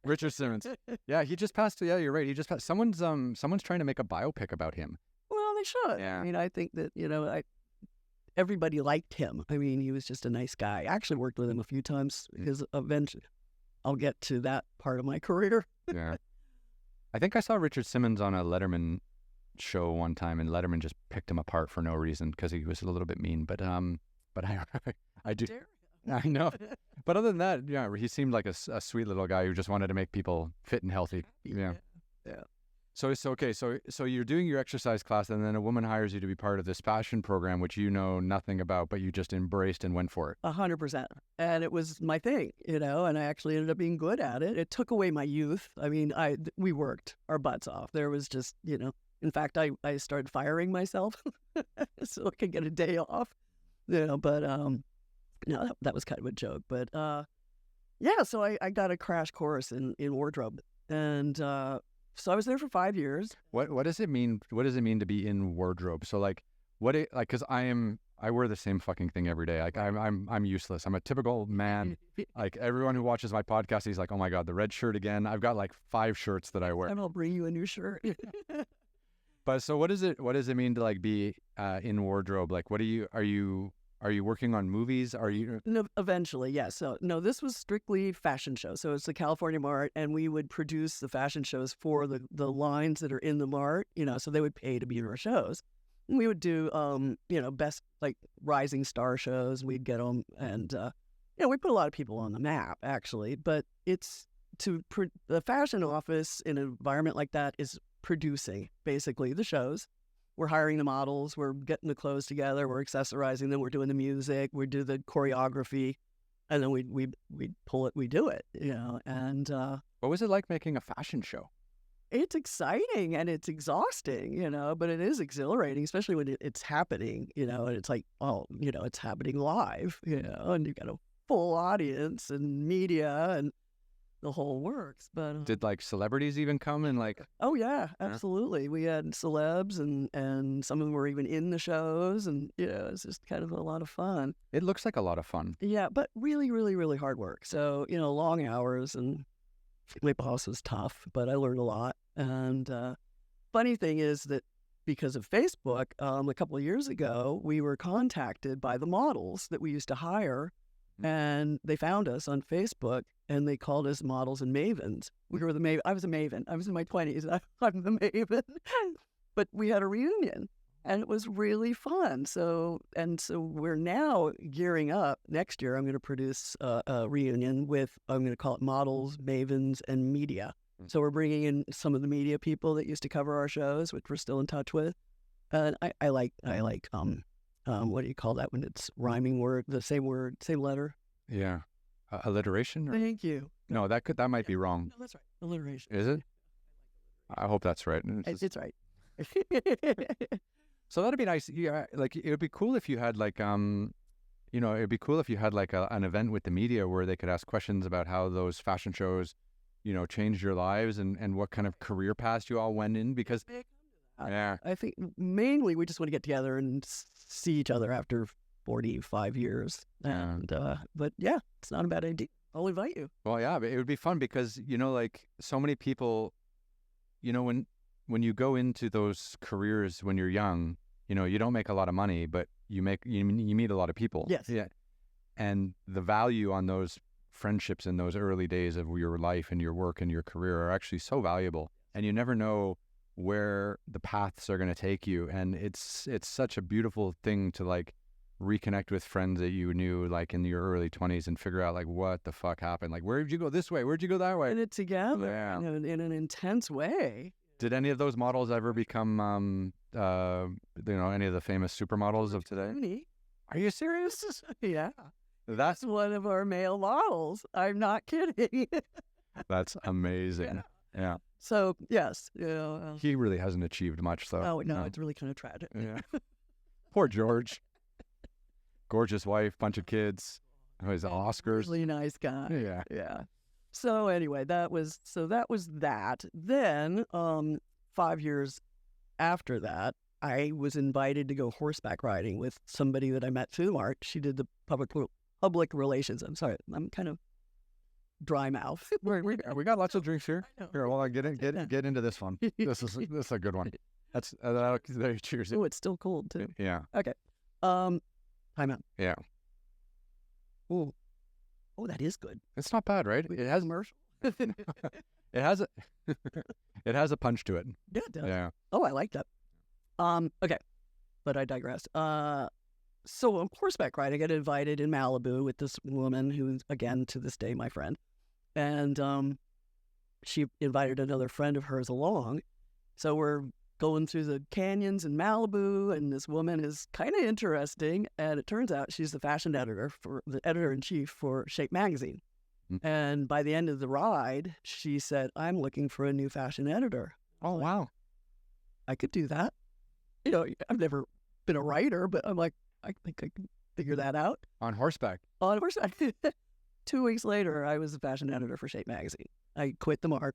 Richard Simmons. Yeah, he just passed. Yeah, you're right. He just passed. Someone's trying to make a biopic about him. Well, they should. Yeah. I mean, I think that, everybody liked him. I mean, he was just a nice guy. I actually worked with him a few times. Eventually, I'll get to that part of my career. Yeah. I think I saw Richard Simmons on a Letterman show one time, and Letterman just picked him apart for no reason because he was a little bit mean. But I do. I know. But other than that, yeah, he seemed like a sweet little guy who just wanted to make people fit and healthy. Yeah. So it's okay. So you're doing your exercise class, and then a woman hires you to be part of this fashion program, which you know nothing about, but you just embraced and went for it. 100%. And it was my thing, and I actually ended up being good at it. It took away my youth. I mean, we worked our butts off. There was just, in fact, I started firing myself so I could get a day off, but no, that was kind of a joke. But yeah, so I got a crash course in wardrobe, and so I was there for 5 years. What does it mean? What does it mean to be in wardrobe? So because I wear the same fucking thing every day. Like I'm useless. I'm a typical man. Like everyone who watches my podcast, he's like, oh my God, the red shirt again. I've got like 5 shirts that I wear. And I'll bring you a new shirt. But so what does it mean to like be in wardrobe? Like are you working on movies? Are you? No, eventually, yes. So, no, this was strictly fashion show. So it's the California Mart, and we would produce the fashion shows for the lines that are in the Mart, so they would pay to be in our shows. And we would do, best, like, rising star shows. We'd get them, and, we put a lot of people on the map, actually. But it's the fashion office in an environment like that is producing, basically, the shows. We're hiring the models, we're getting the clothes together, we're accessorizing them, we're doing the music, we do the choreography. and then we pull it, we do it, and What was it like making a fashion show? it's exciting and it's exhausting, but it is exhilarating, especially when it's happening, and it's like, oh, it's happening live, and you've got a full audience and media and the whole works. But Did like celebrities even come and like? oh yeah, absolutely. We had celebs and some of them were even in the shows, and it's just kind of a lot of fun. It looks like a lot of fun. Yeah, but really, really, really hard work. So, long hours, and my boss was tough, but I learned a lot. And funny thing is that because of Facebook, a couple of years ago, we were contacted by the models that we used to hire, and they found us on Facebook, and they called us models and mavens. We were the maven. I was a maven. I was in my 20s. I'm the maven. But we had a reunion, and it was really fun. So we're now gearing up. Next year, I'm going to produce a reunion with, I'm going to call it Models, Mavens, and Media. So we're bringing in some of the media people that used to cover our shows, which we're still in touch with. And I like what do you call that when it's rhyming word, same letter? Yeah, alliteration. Thank you. No, that might be wrong. No, that's right. Alliteration. Is it? I hope that's right. It's right. So that'd be nice. Yeah, like it would be cool if you had like it'd be cool if you had like an event with the media where they could ask questions about how those fashion shows, changed your lives and what kind of career paths you all went in, because yeah, I think mainly we just want to get together and see each other after 45 years. And but yeah, it's not a bad idea. I'll invite you. Well, yeah, but it would be fun because like so many people, when you go into those careers when you're young, you don't make a lot of money, but you meet a lot of people. Yes. Yeah. And the value on those friendships in those early days of your life and your work and your career are actually so valuable, and you never know where the paths are going to take you. And it's such a beautiful thing to like reconnect with friends that you knew like in your early 20s and figure out like what the fuck happened. Like, where did you go this way? Where'd you go that way? And it together, Yeah. in an intense way. Did any of those models ever become, any of the famous supermodels of today? Tony. Are you serious? Yeah. That's One of our male models. I'm not kidding. that's amazing. Yeah. So, yes. He really hasn't achieved much, though. Oh, no, it's really kind of tragic. Yeah. Poor George. Gorgeous wife, bunch of kids. Oh, he's Oscars. Really nice guy. Yeah. Yeah. So anyway, that was that. Then 5 years after that, I was invited to go horseback riding with somebody that I met through March. She did the public relations. I'm sorry, I'm kind of dry mouth. We got lots of drinks here. I know. Here, well, get into this one. This is a good one. That's cheers. Oh, it's still cold too. Yeah. Okay. Time out. Yeah. Oh, that is good. It's not bad, right? It has commercial. it has a it has a punch to it. Yeah, it does. Yeah. Oh, I like that. Okay, but I digress. So on horseback riding, I got invited in Malibu with this woman who's, again, to this day, my friend. And she invited another friend of hers along. So we're going through the canyons in Malibu, and this woman is kind of interesting. And it turns out she's the fashion editor, for the editor-in-chief for Shape magazine. Mm. And by the end of the ride, she said, I'm looking for a new fashion editor. Oh, wow. I could do that. I've never been a writer, but I'm like, I think I can figure that out. On horseback. On horseback. 2 weeks later, I was the fashion editor for Shape magazine. I quit the Mark,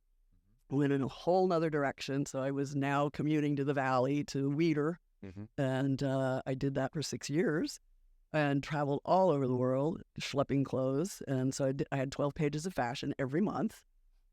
went in a whole nother direction. So I was now commuting to the Valley, to Weider. Mm-hmm. And I did that for 6 years and traveled all over the world, schlepping clothes. And so I had 12 pages of fashion every month.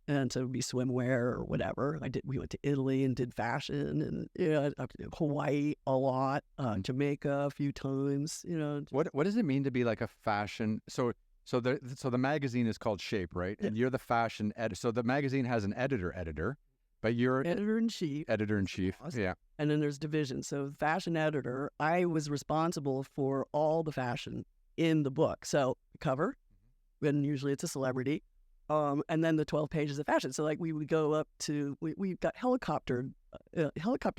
And so it would be swimwear or whatever. We went to Italy and did fashion, and Hawaii a lot, Jamaica a few times. What does it mean to be like a fashion? So the magazine is called Shape, right? And you're the fashion editor. So the magazine has an editor, but you're editor-in-chief. Editor-in-chief. Yeah. And then there's divisions. So fashion editor, I was responsible for all the fashion in the book. So cover, and usually it's a celebrity. and then the 12 pages of fashion. So like we would go up to, we got helicopter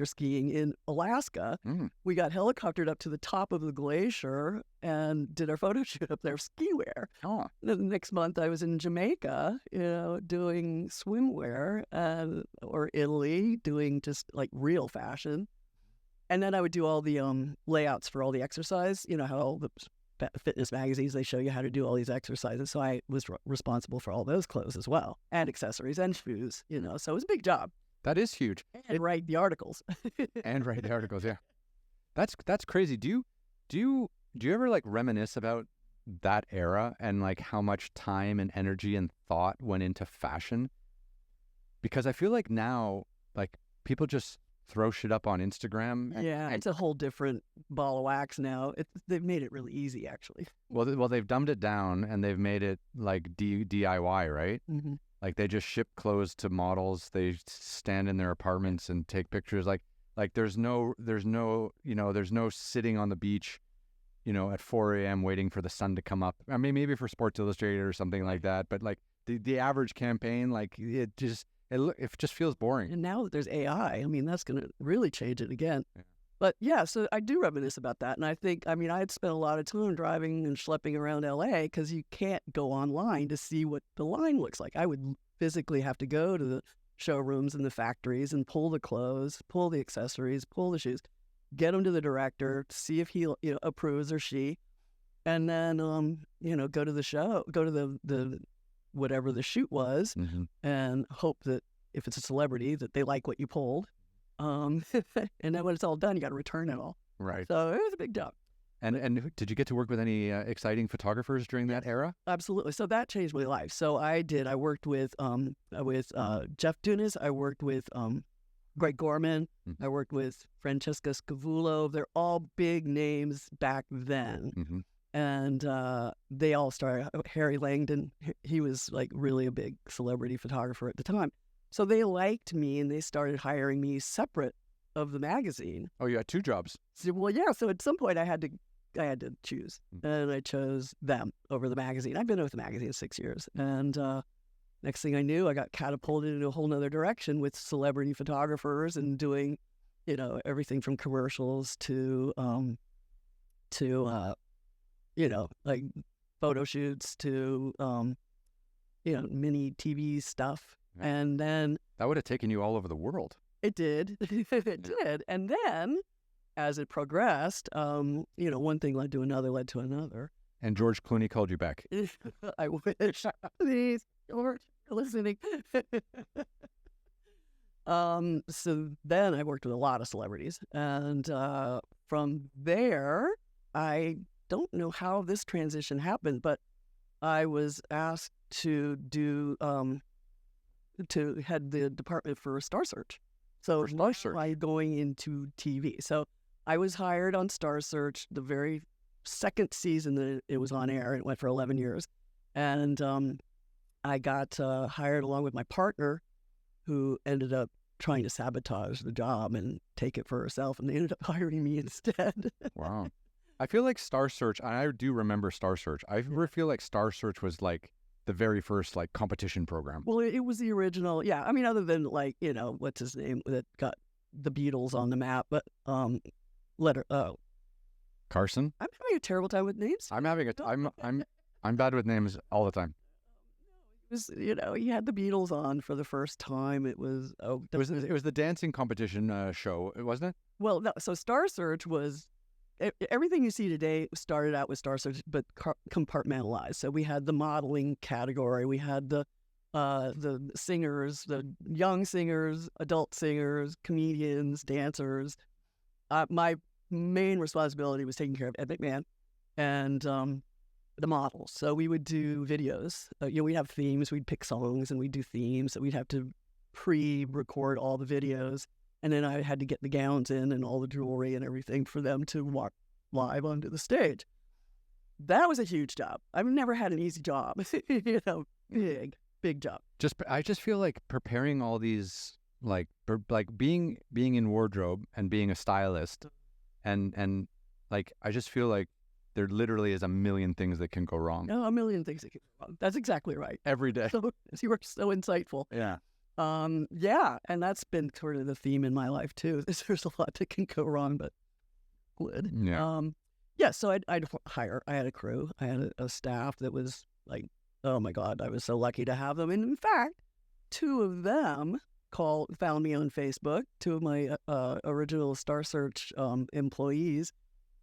skiing in Alaska. We got helicoptered up to the top of the glacier and did our photo shoot up there, ski wear. Oh, The next month I was in Jamaica, doing swimwear, or Italy doing just like real fashion. And then I would do all the layouts for all the exercise, how all the fitness magazines, they show you how to do all these exercises. So I was responsible for all those clothes as well, and accessories and shoes, so it was a big job. that is huge. And write the articles. And write the articles, yeah. That's crazy. Do you ever like reminisce about that era and like how much time and energy and thought went into fashion? Because I feel like now, like, people just throw shit up on Instagram. Yeah, it's a whole different ball of wax now. They've made it really easy, actually. Well, they've dumbed it down and they've made it like DIY, right? Mm-hmm. Like they just ship clothes to models. They stand in their apartments and take pictures. Like there's no sitting on the beach, at 4 a.m. waiting for the sun to come up. I mean, maybe for Sports Illustrated or something like that. But like the average campaign, like it just feels boring. And now that there's AI, I mean, that's going to really change it again. Yeah. But yeah, so I do reminisce about that. And I think, I had spent a lot of time driving and schlepping around LA because you can't go online to see what the line looks like. I would physically have to go to the showrooms and the factories and pull the clothes, pull the accessories, pull the shoes, get them to the director, see if he approves or she, and then go to the show, go to the whatever the shoot was, and hope that if it's a celebrity that they like what you pulled. And then when it's all done, you got to return it all. Right. So it was a big job. And did you get to work with any exciting photographers during that era? Absolutely. So that changed my life. So I worked with Jeff Dunas. I worked with Greg Gorman. I worked with Francesca Scavullo. They're all big names back then. And they all started. Harry Langdon, he was like really a big celebrity photographer at the time. So they liked me and they started hiring me separate of the magazine. Oh, you had two jobs. So, well, yeah. So at some point I had to choose, and I chose them over the magazine. I've been with the magazine 6 years, and next thing I knew, I got catapulted into a whole nother direction with celebrity photographers and doing, everything from commercials to like photo shoots to mini TV stuff. Yeah. And then That would have taken you all over the world. it did. It did. And then as it progressed, one thing led to another. And George Clooney called you back. I wish. Please, George, you're listening. So then I worked with a lot of celebrities. And from there, I don't know how this transition happened, but I was asked to do to head the department for Star Search. So by going into TV. So I was hired on Star Search the very second season that it was on air. It went for 11 years. And I got hired along with my partner, who ended up trying to sabotage the job and take it for herself. And they ended up hiring me instead. Wow. I feel like Star Search, and I do remember Star Search. I feel like Star Search was like the very first like competition program. Well, it was the original. Yeah. I mean, other than like, what's his name that got the Beatles on the map, but Carson? I'm having a terrible time with names. I'm bad with names all the time. It was, he had the Beatles on for the first time. It was It was the dancing competition show, wasn't it? Well, no. So Star Search was everything you see today started out with Star Search, but compartmentalized. So we had the modeling category, we had the singers, the young singers, adult singers, comedians, dancers. My main responsibility was taking care of Ed McMahon and the models. So we would do videos. We'd have themes. We'd pick songs and we'd do themes. So we'd have to pre-record all the videos. And then I had to get the gowns in and all the jewelry and everything for them to walk live onto the stage. That was a huge job. I've never had an easy job. Big job. I just feel like preparing all these, like being in wardrobe and being a stylist, and like I just feel like there literally is a million things that can go wrong No, a million things that can go wrong. That's exactly right. every day. So you were so insightful. Yeah. Yeah, and that's been sort of the theme in my life too. There's a lot that can go wrong, but good. Yeah. Yeah. So I'd hire. I had a crew. I had a staff that was like, oh my God, I was so lucky to have them. And in fact, two of them found me on Facebook. Two of my original Star Search employees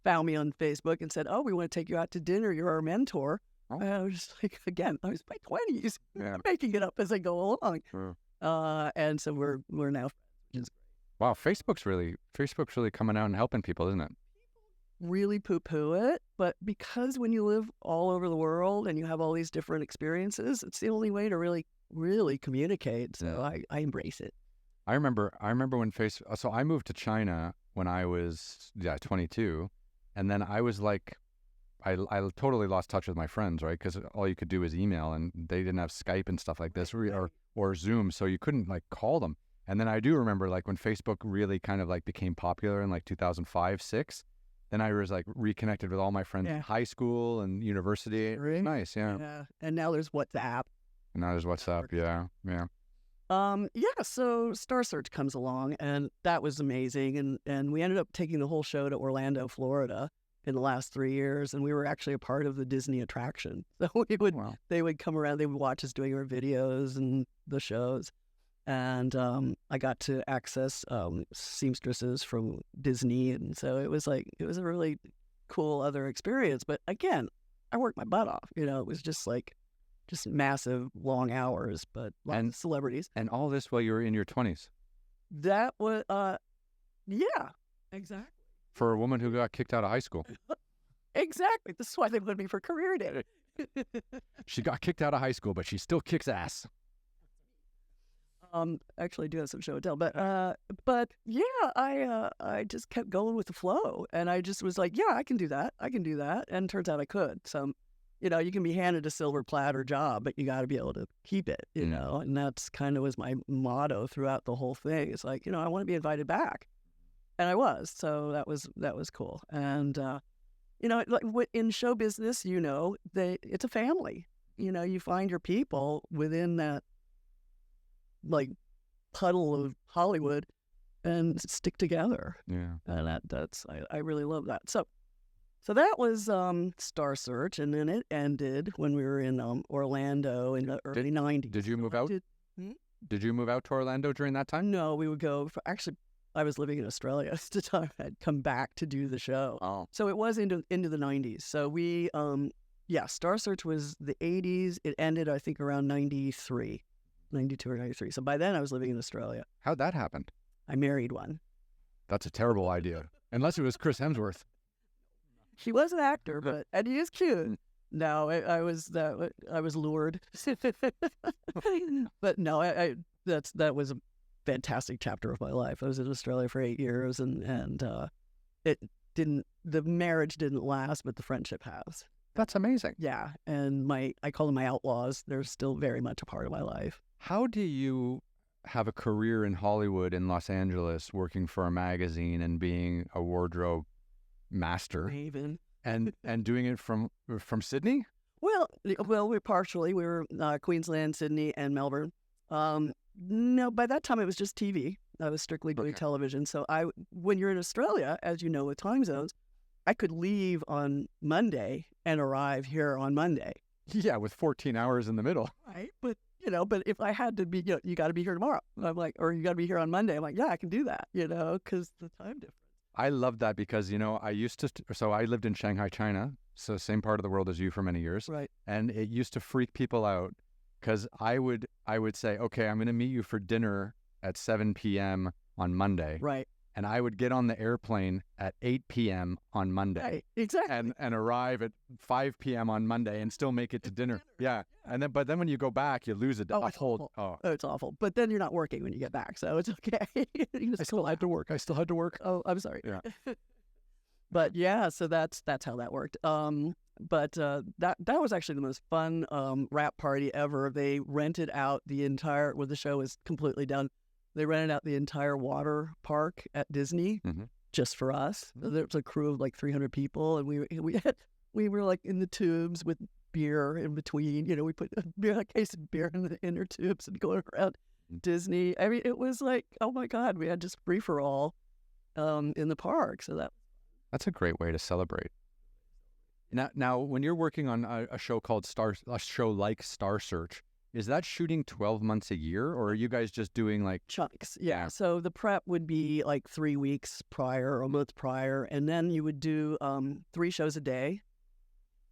found me on Facebook and said, "Oh, we want to take you out to dinner. You're our mentor." Oh. And I was just like, again, I was in my 20s. Yeah. I'm making it up as I go along. Sure. And so we're now Wow, Facebook's really coming out and helping people, isn't it? really poo-poo it, but because when you live all over the world and you have all these different experiences, it's the only way to really communicate. So I embrace it. I remember when so I moved to China when I was 22, and then I was like, I totally lost touch with my friends, right? Because all you could do is email, and they didn't have Skype and stuff like this, or Zoom, so you couldn't like call them. And then I do remember like when Facebook really kind of like became popular in like 2005-06, then I was like reconnected with all my friends in high school and university. It was nice, yeah. And now there's WhatsApp. And now there's WhatsApp, yeah. So Star Search comes along, and that was amazing. And we ended up taking the whole show to Orlando, Florida in the last 3 years, and we were actually a part of the Disney attraction. So they would come around, they would watch us doing our videos and the shows. And I got to access seamstresses from Disney, and so it was a really cool other experience. But again, I worked my butt off. It was just massive long hours, but lots of celebrities. And all this while you were in your 20s. That was yeah, exactly. For a woman who got kicked out of high school. Exactly. This is why they wanted me for career day. She got kicked out of high school, but she still kicks ass. Actually, I do have some show and tell, but yeah, I just kept going with the flow, and I just was like, yeah, I can do that, and turns out I could. So, you can be handed a silver platter job, but you got to be able to keep it, and that's kind of was my motto throughout the whole thing. It's like, I want to be invited back, and I was, so that was cool, and like in show business, it's a family. You find your people within that like puddle of Hollywood and stick together. Yeah. And I really love that. So that was Star Search, and then it ended when we were in Orlando in the early 90s. Did you move out? Did you move out to Orlando during that time? No, we would go actually I was living in Australia at the time. I'd come back to do the show. Oh. So it was into the 90s. So we Star Search was the 80s. It ended I think around 93. 92 or 93. So by then I was living in Australia. How'd that happen? I married one. That's a terrible idea. Unless it was Chris Hemsworth. He was an actor, and he is cute. No, I was lured. But no, that was a fantastic chapter of my life. I was in Australia for 8 years, and the marriage didn't last, but the friendship has. That's amazing. Yeah, and I call them my outlaws. They're still very much a part of my life. How do you have a career in Hollywood in Los Angeles, working for a magazine and being a wardrobe master, Haven, and doing it from Sydney? Well, we were Queensland, Sydney, and Melbourne. No, by that time it was just TV. I was strictly doing television. So when you're in Australia, as you know, with time zones, I could leave on Monday and arrive here on Monday. Yeah, with 14 hours in the middle. Right, but if I had to be, you got to be here tomorrow. I'm like, or you got to be here on Monday. I'm like, yeah, I can do that. Because the time difference. I love that because I lived in Shanghai, China, so same part of the world as you for many years. Right. And it used to freak people out because I would say, okay, I'm going to meet you for dinner at 7 p.m. on Monday. Right. And I would get on the airplane at 8 p.m. on Monday. Right, exactly. And arrive at 5 p.m. on Monday and still make it to dinner. Yeah. But then when you go back, you lose it. Oh, it's awful. Oh, it's awful. But then you're not working when you get back, so it's okay. I still had to work. Oh, I'm sorry. Yeah. But yeah, so that's how that worked. But that was actually the most fun wrap party ever. They rented out the entire, when the show was completely done, they rented out the entire water park at Disney just for us. There was a crew of like 300 people, and we we were like in the tubes with beer in between. We put a case of beer in the inner tubes and going around Disney. I mean, it was like, oh my God, we had just free for all in the park. So that's a great way to celebrate. Now, when you're working on a show called a show like Star Search, is that shooting 12 months a year, or are you guys just doing like chunks? Yeah. So the prep would be like 3 weeks prior or a month prior, and then you would do 3 shows a day.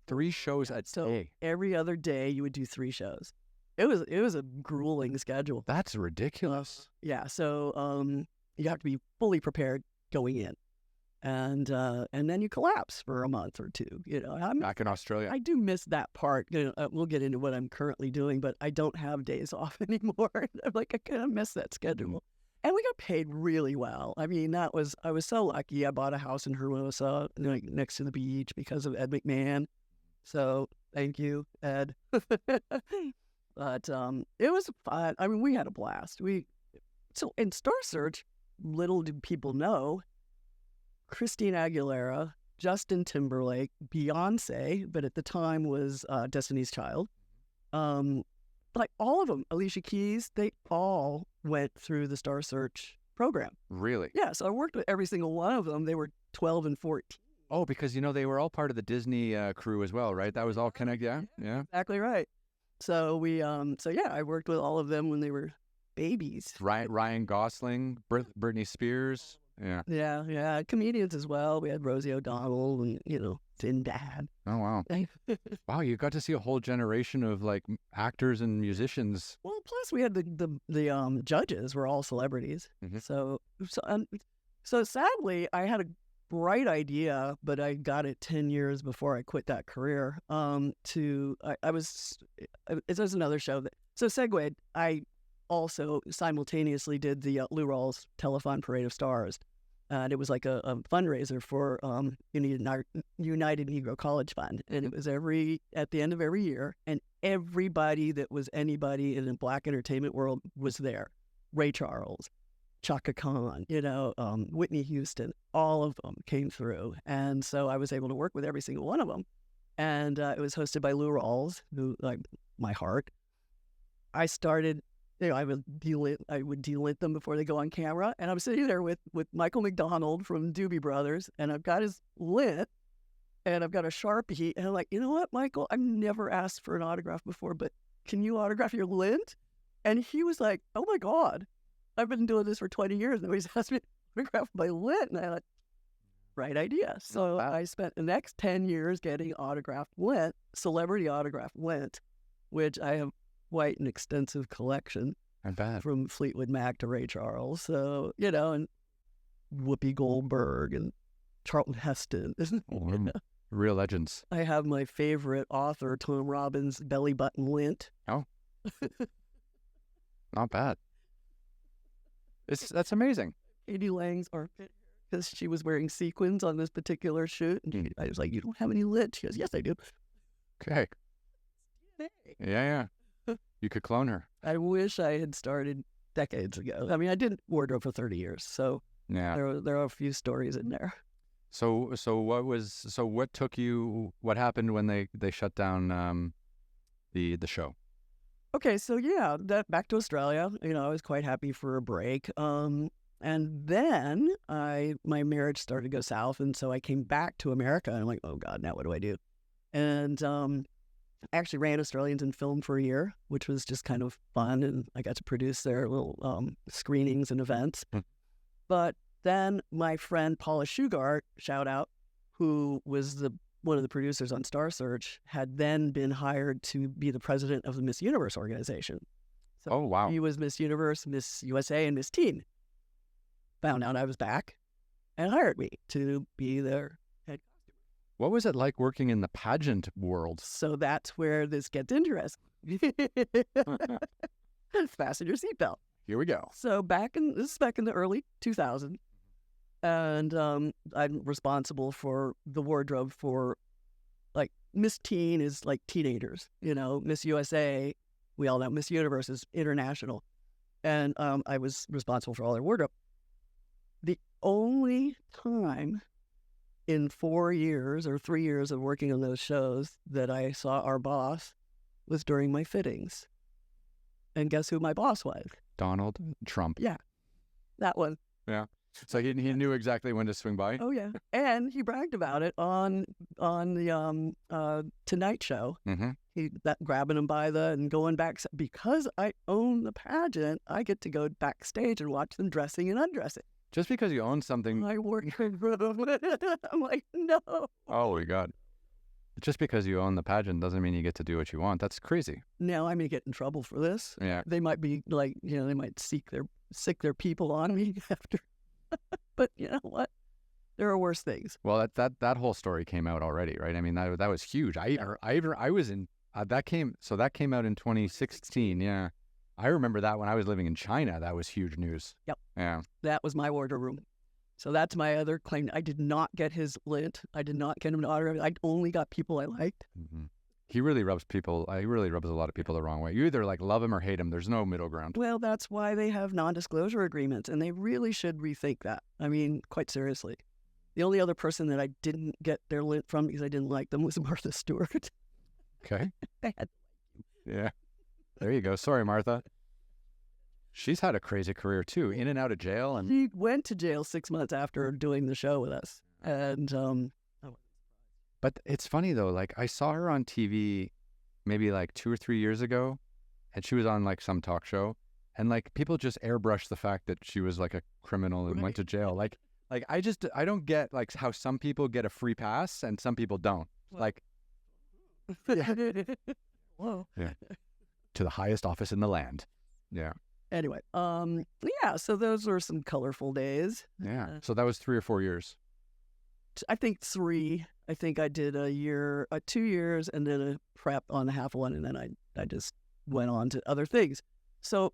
3 shows a day. Every other day you would do 3 shows. It was a grueling schedule. That's ridiculous. Yeah. So you have to be fully prepared going in. And then you collapse for a month or 2. I'm back in Australia. I do miss that part. We'll get into what I'm currently doing, but I don't have days off anymore. I'm like, I kind of miss that schedule. And we got paid really well. I mean, I was so lucky. I bought a house in Hermosa, next to the beach, because of Ed McMahon. So thank you, Ed. But it was fun. I mean, we had a blast. So in Star Search, little do people know, Christina Aguilera, Justin Timberlake, Beyonce, but at the time was Destiny's Child. Like all of them, Alicia Keys, they all went through the Star Search program. Really? Yeah, so I worked with every single one of them. They were 12 and 14. Oh, because, they were all part of the Disney crew as well, right? That was all connected, yeah? Yeah. Exactly right. So I worked with all of them when they were babies. Ryan Gosling, Britney Spears. Yeah. Yeah. Comedians as well. We had Rosie O'Donnell and, Sinbad. Oh, wow. Wow, you got to see a whole generation of, like, actors and musicians. Well, plus we had the judges were all celebrities. Mm-hmm. So sadly, I had a bright idea, but I got it 10 years before I quit that career. There's another show so segued. I also simultaneously did the Lou Rawls Telethon Parade of Stars. And it was like a fundraiser for United Negro College Fund. And it was at the end of every year. And everybody that was anybody in the Black entertainment world was there. Ray Charles, Chaka Khan, Whitney Houston, all of them came through. And so I was able to work with every single one of them. And it was hosted by Lou Rawls, who, like, my heart. I started... I would delint them before they go on camera. And I'm sitting there with Michael McDonald from Doobie Brothers, and I've got his lint, and I've got a Sharpie, and I'm like, you know what, Michael? I've never asked for an autograph before, but can you autograph your lint? And he was like, oh my God, I've been doing this for 20 years. Nobody's asked me to autograph my lint. And I thought, right idea. So I spent the next 10 years getting autographed lint, celebrity autographed lint, which I have quite an extensive collection. I bet. From Fleetwood Mac to Ray Charles. So, and Whoopi Goldberg and Charlton Heston. Real legends. I have my favorite author, Tom Robbins' belly button lint. Oh. Not bad. That's amazing. Katie Lang's armpit, because she was wearing sequins on this particular shoot. And I was like, you don't have any lint? She goes, yes, I do. Okay. Yeah. You could clone her. I wish I had started decades ago. I mean, I did wardrobe for 30 years, so yeah, there are a few stories in there. So what took you? What happened when they shut down the show? Okay, so yeah, back to Australia. I was quite happy for a break. And then my marriage started to go south, and so I came back to America. And I'm like, oh God, now what do I do? And I actually ran Australians in film for a year, which was just kind of fun, and I got to produce their little screenings and events. But then my friend Paula Shugart, shout out, who was one of the producers on Star Search, had then been hired to be the president of the Miss Universe organization. So oh, wow. He was Miss Universe, Miss USA, and Miss Teen. Found out I was back and hired me to be their head costumer. What was it like working in the pageant world? So that's where this gets interesting. Fasten your seatbelt. Here we go. So this is back in the early 2000s. And I'm responsible for the wardrobe for, like, Miss Teen is like teenagers, Miss USA, we all know Miss Universe is international. And I was responsible for all their wardrobe. The only time in 4 years or 3 years of working on those shows that I saw our boss was during my fittings. And guess who my boss was? Donald Trump. Yeah, that one. Yeah. So he knew exactly when to swing by. Oh yeah, and he bragged about it on the Tonight Show. Mm-hmm. Grabbing him by and going back because I own the pageant. I get to go backstage and watch them dressing and undressing. Just because you own something. I work for them. I'm like, no. Oh my God. Just because you own the pageant doesn't mean you get to do what you want. That's crazy. Now I may get in trouble for this. Yeah. They might be like, they might sick their people on me after. But you know what? There are worse things. Well, that whole story came out already, right? I mean, that was huge. I was in that came out in 2016. Yeah. I remember that when I was living in China. That was huge news. Yep. Yeah. That was my order room. So that's my other claim. I did not get his lint. I did not get him to autograph. I only got people I liked. Mm-hmm. He really rubs a lot of people the wrong way. You either love him or hate him. There's no middle ground. Well, that's why they have non-disclosure agreements, and they really should rethink that. I mean, quite seriously. The only other person that I didn't get their lint from because I didn't like them was Martha Stewart. Okay. Yeah. There you go. Sorry, Martha. She's had a crazy career too, in and out of jail. And she went to jail 6 months after doing the show with us. And but it's funny though, I saw her on TV maybe 2 or 3 years ago, and she was on some talk show, and people just airbrushed the fact that she was a criminal and went to jail. I don't get how some people get a free pass and some people don't. Whoa. Yeah. To the highest office in the land. Yeah. Anyway, yeah, so those were some colorful days. Yeah. So that was 3 or 4 years. I think 3. I think I did a year, 2 years, and then a prep on the half one, and then I just went on to other things. So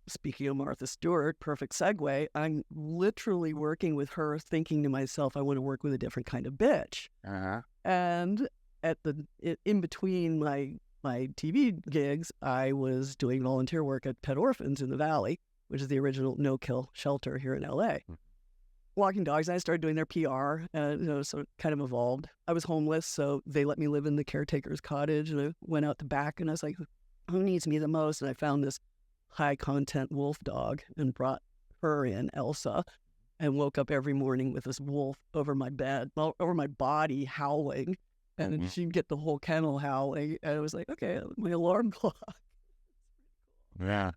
speaking of Martha Stewart, perfect segue. I'm literally working with her, thinking to myself, I want to work with a different kind of bitch. Uh-huh. And in between my TV gigs, I was doing volunteer work at Pet Orphans in the Valley, which is the original no-kill shelter here in LA. Mm-hmm. Walking dogs, and I started doing their PR, so it kind of evolved. I was homeless, so they let me live in the caretaker's cottage, and I went out the back, and I was like, who needs me the most? And I found this high-content wolf dog and brought her in, Elsa, and woke up every morning with this wolf over my body, howling. And she'd get the whole kennel howling. And I was like, okay, my alarm clock. Yeah.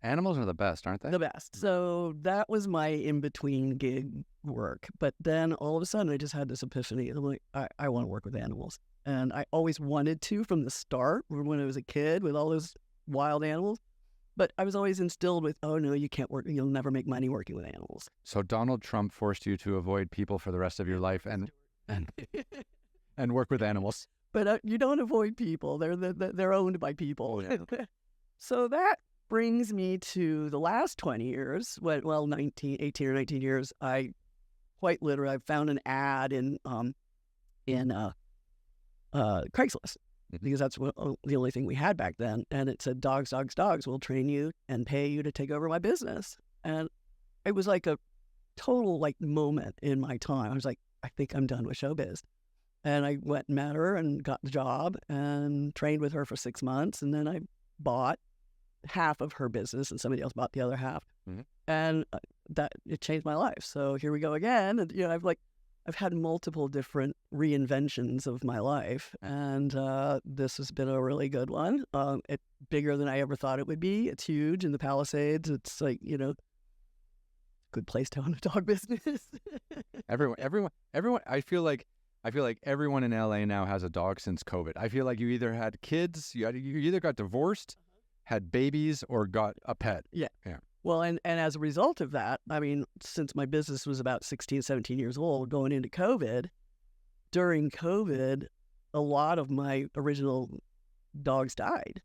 Animals are the best, aren't they? The best. So that was my in-between gig work. But then all of a sudden, I just had this epiphany. I'm like, I want to work with animals. And I always wanted to from the start when I was a kid with all those wild animals. But I was always instilled with, oh, no, you can't work. You'll never make money working with animals. So Donald Trump forced you to avoid people for the rest of your life and work with animals. But you don't avoid people. They're owned by people. Yeah. So that brings me to the last 20 years. 18 or 19 years. I quite literally found an ad in Craigslist because that's the only thing we had back then. And it said, dogs will train you and pay you to take over my business. And it was like a total moment in my time. I was like, I think I'm done with showbiz. And I went and met her and got the job and trained with her for 6 months. And then I bought half of her business and somebody else bought the other half. Mm-hmm. And it changed my life. So here we go again. And, I've had multiple different reinventions of my life. And this has been a really good one. It's bigger than I ever thought it would be. It's huge in the Palisades. It's good place to own a dog business. Everyone. I feel like everyone in LA now has a dog since COVID. I feel like you either had kids, you either got divorced, had babies, or got a pet. Yeah. Well, and as a result of that, I mean, since my business was about 16, 17 years old going into COVID, during COVID, a lot of my original dogs died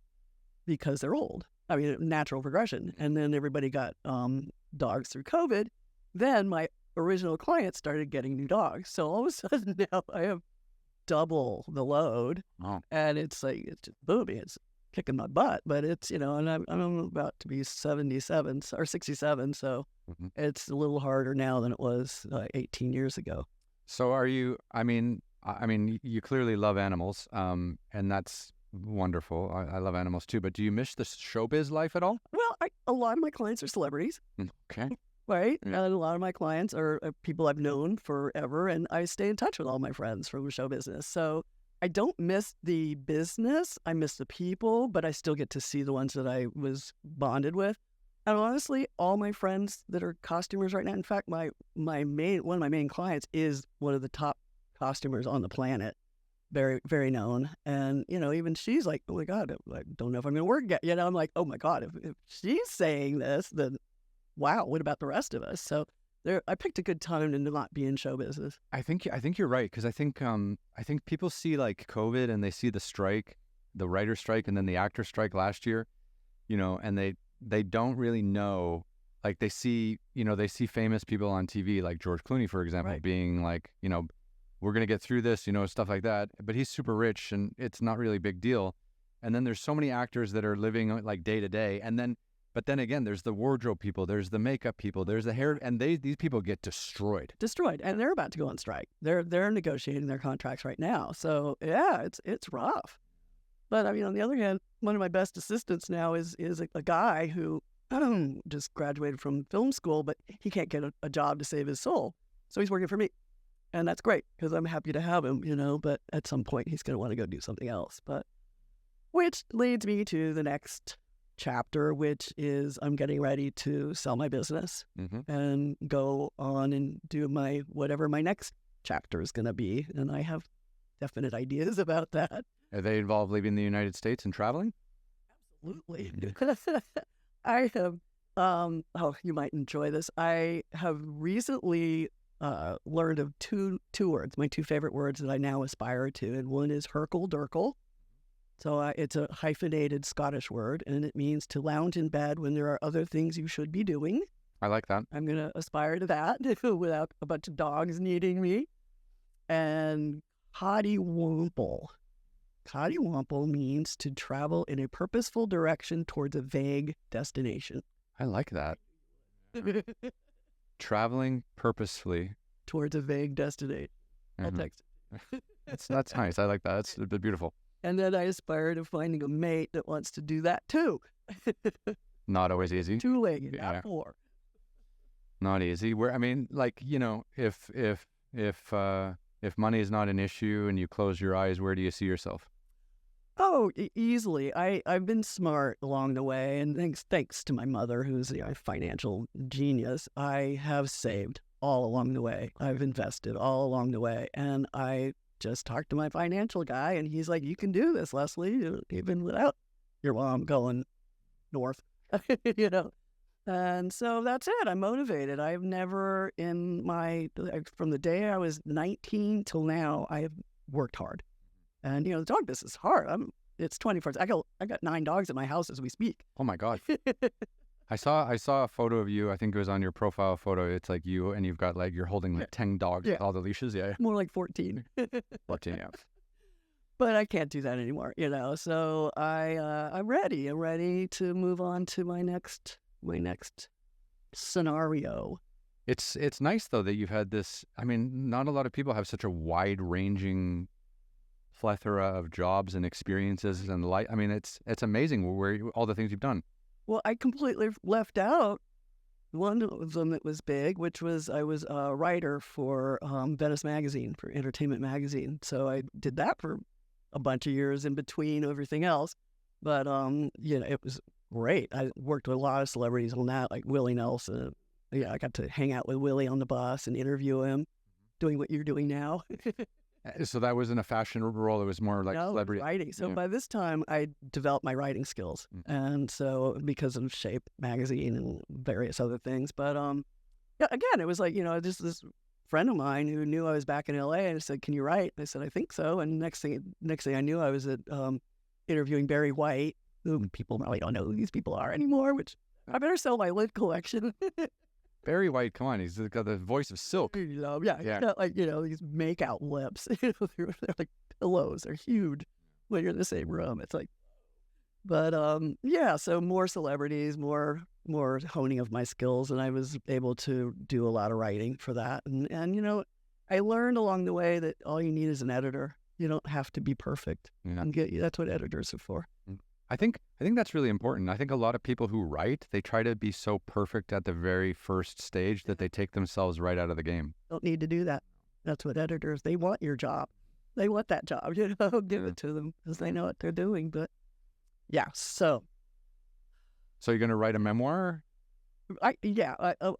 because they're old. I mean, natural progression. And then everybody got dogs through COVID. Then my original clients started getting new dogs. So all of a sudden now I have double the load. Oh. And it's just booming. It's kicking my butt, but it's, and I'm about to be 77 or 67. So it's a little harder now than it was 18 years ago. So are you? You clearly love animals, and that's wonderful. I love animals too. But do you miss the showbiz life at all? Well, a lot of my clients are celebrities, Okay. right? Yeah. And a lot of my clients are people I've known forever, and I stay in touch with all my friends from the show business. So I don't miss the business. I miss the people, but I still get to see the ones that I was bonded with. And honestly, all my friends that are costumers right now, in fact, one of my main clients is one of the top costumers on the planet. Very, very known. And, even she's like, oh my God, I don't know if I'm going to work yet. I'm like, oh my God, if she's saying this, then wow, what about the rest of us? So I picked a good time to not be in show business. I think you're right, because I think people see like COVID and they see the strike, the writer strike, and then the actor strike last year, and they don't really know. Like they see famous people on TV, like George Clooney, for example, Right. being like, we're going to get through this, stuff like that. But he's super rich and it's not really a big deal. And then there's so many actors that are living like day to day. But then again, there's the wardrobe people, there's the makeup people, there's the hair, and these people get destroyed. And they're about to go on strike. They're negotiating their contracts right now. So yeah, it's rough. But I mean, on the other hand, one of my best assistants now is a guy who just graduated from film school, but he can't get a job to save his soul. So he's working for me. And that's great because I'm happy to have him, but at some point he's going to want to go do something else. But which leads me to the next chapter, which is I'm getting ready to sell my business and go on and do whatever my next chapter is going to be. And I have definite ideas about that. Are they involved leaving the United States and traveling? Absolutely. I have, you might enjoy this. I have recently learned of two words, my two favorite words that I now aspire to. And one is Herkel Durkel. So it's a hyphenated Scottish word, and it means to lounge in bed when there are other things you should be doing. I like that. I'm going to aspire to that without a bunch of dogs needing me. And Cottywomple. Cottywomple means to travel in a purposeful direction towards a vague destination. I like that. Traveling purposefully towards a vague destination. I'll text it. That's nice. I like that. That's beautiful. And then I aspire to finding a mate that wants to do that too. Not always easy. Two-legged, not four. Not easy. If money is not an issue and you close your eyes, where do you see yourself? Oh, easily. I've been smart along the way, and thanks to my mother, who's a financial genius, I have saved all along the way. I've invested all along the way, and I just talked to my financial guy, and he's like, "You can do this, Leslie, even without your mom going north." And so that's it. I'm motivated. I've never from the day I was 19 till now, I have worked hard. And, the dog business is hard. It's 24 hours. I got 9 dogs at my house as we speak. Oh my God. I saw a photo of you. I think it was on your profile photo. It's like you, and you've got you're holding 10 dogs with all the leashes. Yeah. More like 14. 14, yeah. But I can't do that anymore, So I'm ready. I'm ready to move on to my next scenario. It's nice though that you've had this. I mean, not a lot of people have such a wide-ranging plethora of jobs and experiences and life. I mean, it's amazing all the things you've done. Well, I completely left out one of them that was big, which was I was a writer for Venice Magazine, for Entertainment Magazine. So I did that for a bunch of years in between everything else. But, it was great. I worked with a lot of celebrities on that, like Willie Nelson. Yeah, I got to hang out with Willie on the bus and interview him, doing what you're doing now. So that wasn't a fashion role. It was more like celebrity writing. So by this time, I developed my writing skills, and so because of Shape magazine and various other things. But again, it was like just this friend of mine who knew I was back in LA and said, "Can you write?" I said, "I think so." And next thing I knew, I was at interviewing Barry White, who people really don't know who these people are anymore. Which I better sell my lid collection. Barry White, come on, he's got the voice of silk. Yeah. Got these make-out lips. They're like pillows. They're huge when you're in the same room. It's like, but so more celebrities, more honing of my skills, and I was able to do a lot of writing for that. And I learned along the way that all you need is an editor. You don't have to be perfect. Yeah. And that's what editors are for. I think that's really important. I think a lot of people who write, they try to be so perfect at the very first stage that they take themselves right out of the game. Don't need to do that. That's what editors, they want your job. They want that job, give it to them because they know what they're doing. But yeah, so you're going to write a memoir?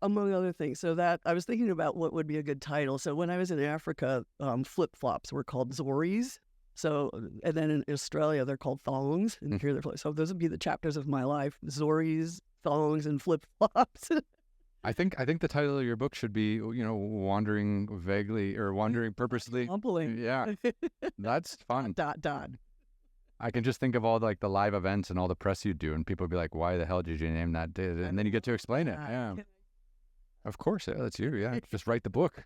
Among other things. So that I was thinking about what would be a good title. So when I was in Africa, flip-flops were called zoris. So, and then in Australia, they're called thongs. And here they're so those would be the chapters of my life: zoris, thongs, and flip-flops. I think the title of your book should be, wandering vaguely or wandering purposely. Humbling. Yeah, that's fun. ... I can just think of all the live events and all the press you do, and people would be like, "Why the hell did you name that?" And then you get to explain it. Yeah, of course, yeah, that's you. Yeah, just write the book.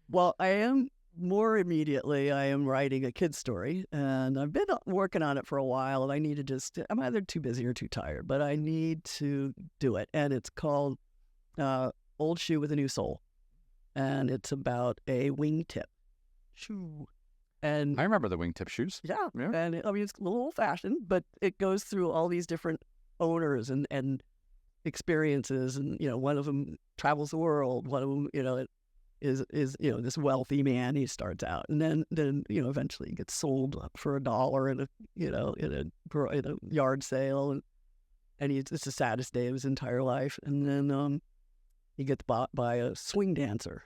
Well, I am writing a kid's story, and I've been working on it for a while. And I need to I'm either too busy or too tired, but I need to do it. And it's called "Old Shoe with a New Soul," and it's about a wingtip shoe. And I remember the wingtip shoes. Yeah. And it's a little old-fashioned, but it goes through all these different owners and experiences. And, one of them travels the world. One of them, is this wealthy man. He starts out, and then eventually he gets sold for $1 in a yard sale, and it's the saddest day of his entire life. And then he gets bought by a swing dancer,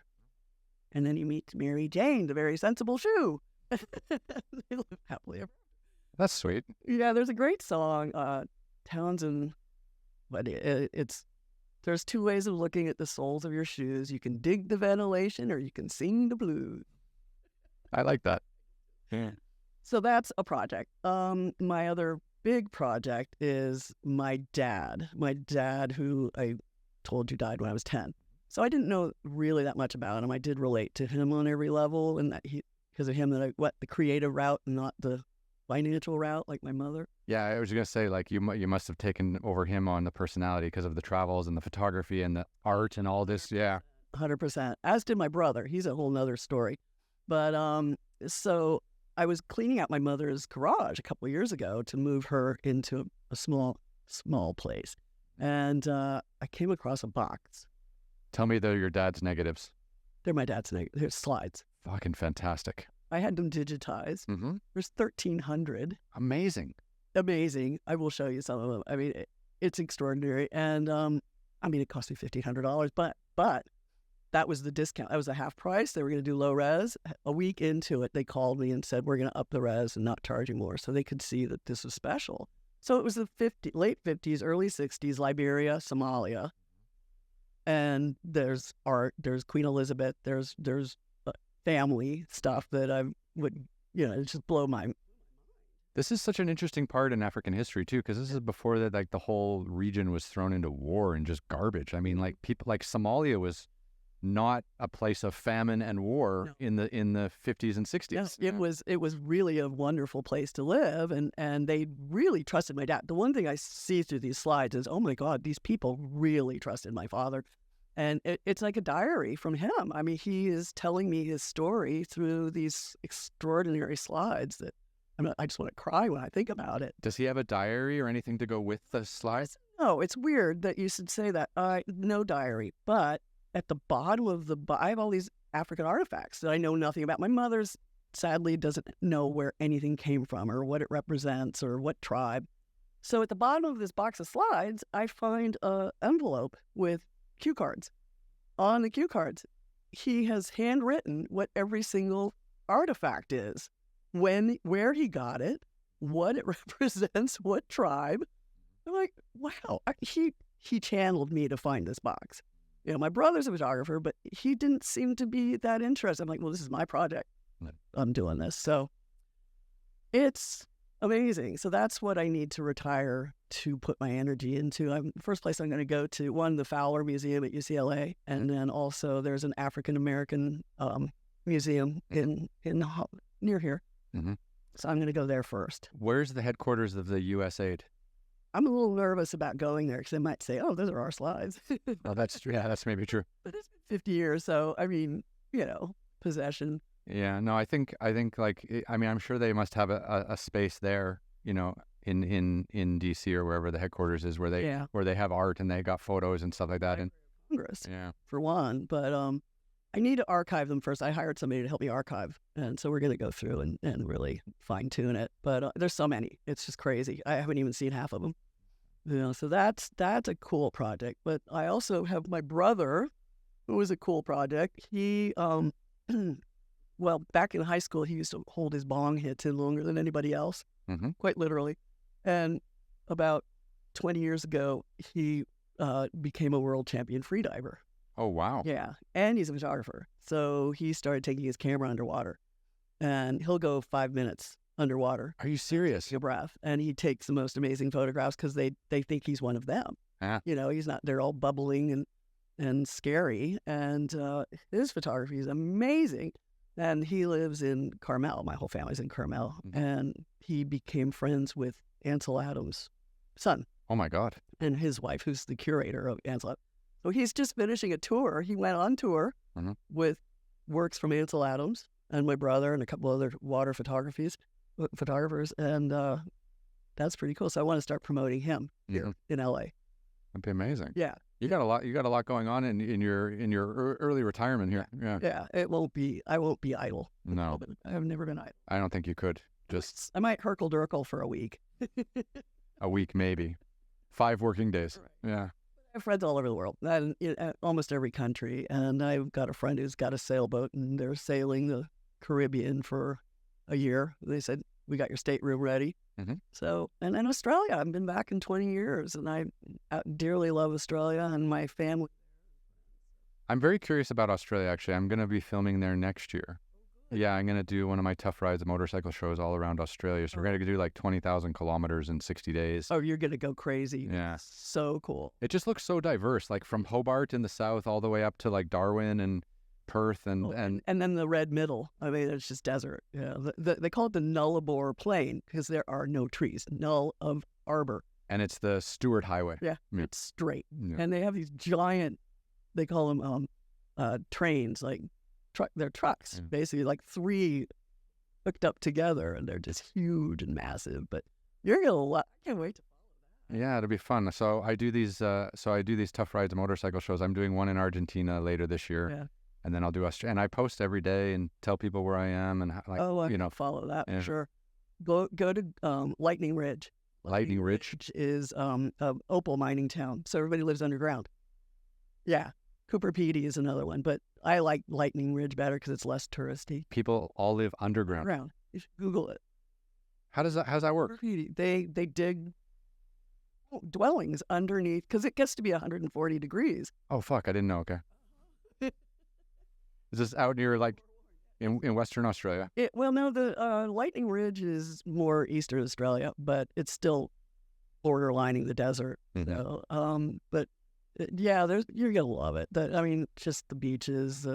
and then he meets Mary Jane, the very sensible shoe. They live happily ever. That's sweet. Yeah, there's a great song, Townsend, but there's two ways of looking at the soles of your shoes. You can dig the ventilation or you can sing the blues. I like that. Yeah. So that's a project. My other big project is my dad. My dad, who I told you died when I was 10. So I didn't know really that much about him. I did relate to him on every level, and that because of him that I went the creative route and not the financial route like my mother. Yeah, I was going to say, you must have taken over him on the personality because of the travels and the photography and the art and all this. Yeah. 100%. As did my brother. He's a whole nother story. But so I was cleaning out my mother's garage a couple of years ago to move her into a small place. And I came across a box. Tell me they're your dad's negatives. They're my dad's negatives. They're slides. Fucking fantastic. I had them digitized. Mm-hmm. There's 1,300. Amazing. I will show you some of them. I mean, it's extraordinary. And it cost me $1,500, but that was the discount. That was a half price. They were going to do low res. A week into it, they called me and said, we're going to up the res and not charge you more, so they could see that this was special. So it was the late 50s, early 60s, Liberia, Somalia. And there's art, there's Queen Elizabeth, there's family stuff that I would, just blow my... This is such an interesting part in African history, too, because this is before that, the whole region was thrown into war and just garbage. I mean, people like Somalia was not a place of famine and war in the 50s and 60s. Yes, it was really a wonderful place to live, and they really trusted my dad. The one thing I see through these slides is, oh my God, these people really trusted my father. And it's like a diary from him. I mean, he is telling me his story through these extraordinary slides that I just want to cry when I think about it. Does he have a diary or anything to go with the slides? No, it's weird that you should say that. No diary, but at the bottom of I have all these African artifacts that I know nothing about. My mother's sadly doesn't know where anything came from or what it represents or what tribe. So at the bottom of this box of slides, I find an envelope with cue cards. On the cue cards, he has handwritten what every single artifact is, where he got it, what it represents, what tribe. I'm like, wow, he channeled me to find this box. My brother's a photographer, but he didn't seem to be that interested. I'm like, well, this is my project. I'm doing this. So it's amazing. So that's what I need to retire to put my energy into. The first place I'm going to go to, one, the Fowler Museum at UCLA, and then also there's an African American museum in near here. Mm-hmm. So I'm going to go there first. Where's the headquarters of the USAID? I'm a little nervous about going there because they might say, "Oh, those are our slides." Oh, that's maybe true. But it's been 50 years, so I mean, possession. Yeah, no, I think like I mean, I'm sure they must have a space there, in DC or wherever the headquarters is, where Yeah. they have art and they got photos and stuff like that. And Congress, yeah, for one, but I need to archive them first. I hired somebody to help me archive, and so we're going to go through and really fine tune it. But there's so many, it's just crazy. I haven't even seen half of them. So that's a cool project. But I also have my brother, who was a cool project. He well, back in high school, he used to hold his bong hits in longer than anybody else, quite literally. And about 20 years ago, he became a world champion freediver. Oh, wow. Yeah, and he's a photographer. So he started taking his camera underwater, and he'll go 5 minutes underwater. Are you serious? Take a breath, and he takes the most amazing photographs because they think he's one of them. Yeah. He's not. They're all bubbling and scary, and his photography is amazing. And he lives in Carmel. My whole family's in Carmel, and he became friends with Ansel Adams' son. Oh my God. And his wife, who's the curator of Ansel. So he's just finishing a tour. He went on tour with works from Ansel Adams and my brother and a couple other water photographers, and that's pretty cool. So I want to start promoting him here in LA. That'd be amazing. Yeah, you got a lot going on in your early retirement here. Yeah. I won't be idle. No, I've never been idle. I don't think you could. Just I might herkle-durkle for a week. A week, maybe 5 working days. Right. Yeah. I have friends all over the world, and almost every country. And I've got a friend who's got a sailboat, and they're sailing the Caribbean for a year. They said, "We got your stateroom ready." So, and then Australia, I've been back in 20 years, and I dearly love Australia and my family. I'm very curious about Australia, actually. I'm going to be filming there next year. Yeah, I'm going to do one of my Tough Rides motorcycle shows all around Australia. So we're going to do like 20,000 kilometers in 60 days. Oh, you're going to go crazy. Yeah. So cool. It just looks so diverse, like from Hobart in the south all the way up to like Darwin and Perth and then the red middle. I mean, it's just desert. Yeah, they call it the Nullarbor Plain because there are no trees. Null of Arbor. And it's the Stewart Highway. Yeah, it's straight. Yeah. And they have these giant, they call them trains, like they're trucks, basically like 3 hooked up together, and they're just huge and massive. But you're gonna love. I can't wait to follow that. Yeah, it'll be fun. So I do these Tough Rides motorcycle shows. I'm doing one in Argentina later this year. Yeah. And then I'll do Australia, and I post every day and tell people where I am and follow that for sure. Go to Lightning Ridge. Lightning Ridge is an opal mining town, so everybody lives underground. Yeah, Cooper Pedy is another one, but I like Lightning Ridge better because it's less touristy. People all live underground. You should Google it. How does that work? They dig dwellings underneath because it gets to be 140 degrees. Oh fuck! I didn't know. Okay. Is this out near like in Western Australia? Well, no, the Lightning Ridge is more Eastern Australia, but it's still borderlining the desert. So, but yeah, you're gonna love it. Just the beaches,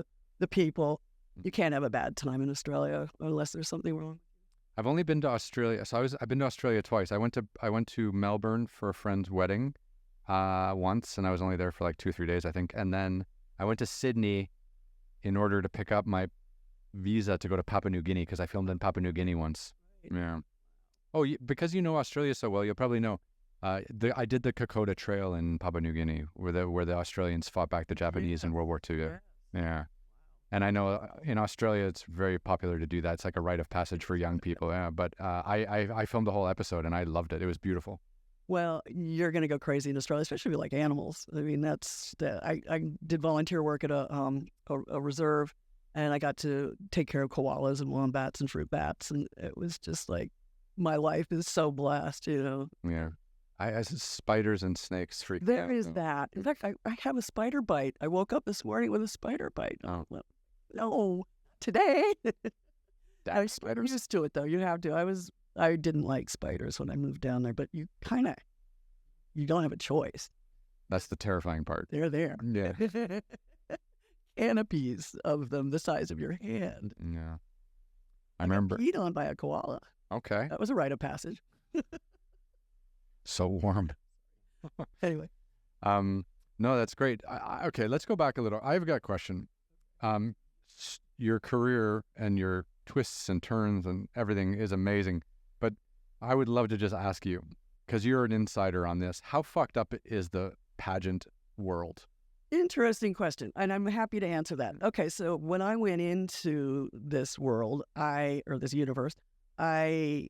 the people. You can't have a bad time in Australia unless there's something wrong. I've only been to Australia, so I've been to Australia twice. I went to Melbourne for a friend's wedding once, and I was only there for like 2-3 days, I think, and then I went to Sydney in order to pick up my visa to go to Papua New Guinea because I filmed in Papua New Guinea once. Right. Yeah. Oh, because you know Australia so well, you'll probably know. I did the Kokoda Trail in Papua New Guinea, where the Australians fought back the Japanese in World War II. Yeah. And I know in Australia it's very popular to do that. It's like a rite of passage for young people. Yeah. But I filmed the whole episode and I loved it. It was beautiful. Well, you're going to go crazy in Australia, especially if you like animals. I mean, I did volunteer work at a reserve, and I got to take care of koalas and wombats and fruit bats, and it was just like, my life is so blessed, Yeah. I spiders and snakes freak me out. There is that. In fact, I have a spider bite. I woke up this morning with a spider bite. Oh. Well, no, today. I was spiders? used to it, though. You have to. I didn't like spiders when I moved down there, but you don't have a choice. That's the terrifying part. They're there. Yeah. Canopies of them the size of your hand. Yeah. I remember. Got peed on by a koala. Okay. That was a rite of passage. So warm. Anyway. No, that's great. Okay, let's go back a little. I've got a question. your career and your twists and turns and everything is amazing. But I would love to just ask you, because you're an insider on this, how fucked up is the pageant world? Interesting question, and I'm happy to answer that. Okay, so when I went into this world, or this universe, I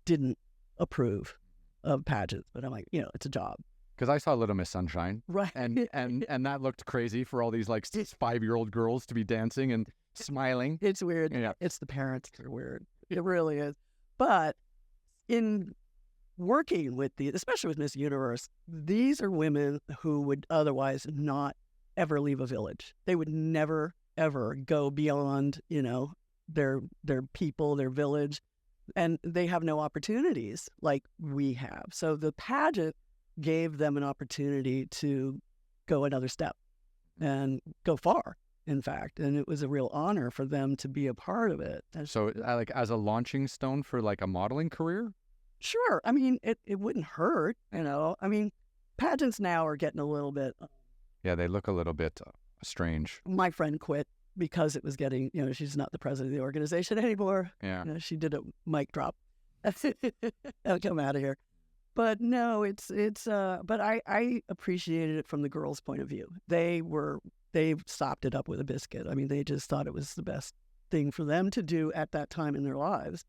didn't approve of pageants, but I'm like, it's a job. Because I saw Little Miss Sunshine, Right. and that looked crazy for all these like 5-year-old girls to be dancing and smiling. It's weird. Yeah. It's the parents that are weird. It really is. But in working with especially with Miss Universe, these are women who would otherwise not ever leave a village. They would never, ever go beyond, their people, their village, and they have no opportunities like we have. So the pageant gave them an opportunity to go another step and go far, in fact. And it was a real honor for them to be a part of it. So like as a launching stone for like a modeling career? Sure. I mean, it wouldn't hurt, I mean, pageants now are getting a little bit... Yeah, they look a little bit strange. My friend quit because it was getting, she's not the president of the organization anymore. Yeah. She did a mic drop. I'll come out of here. But no, but I appreciated it from the girls' point of view. They sopped it up with a biscuit. I mean, they just thought it was the best thing for them to do at that time in their lives.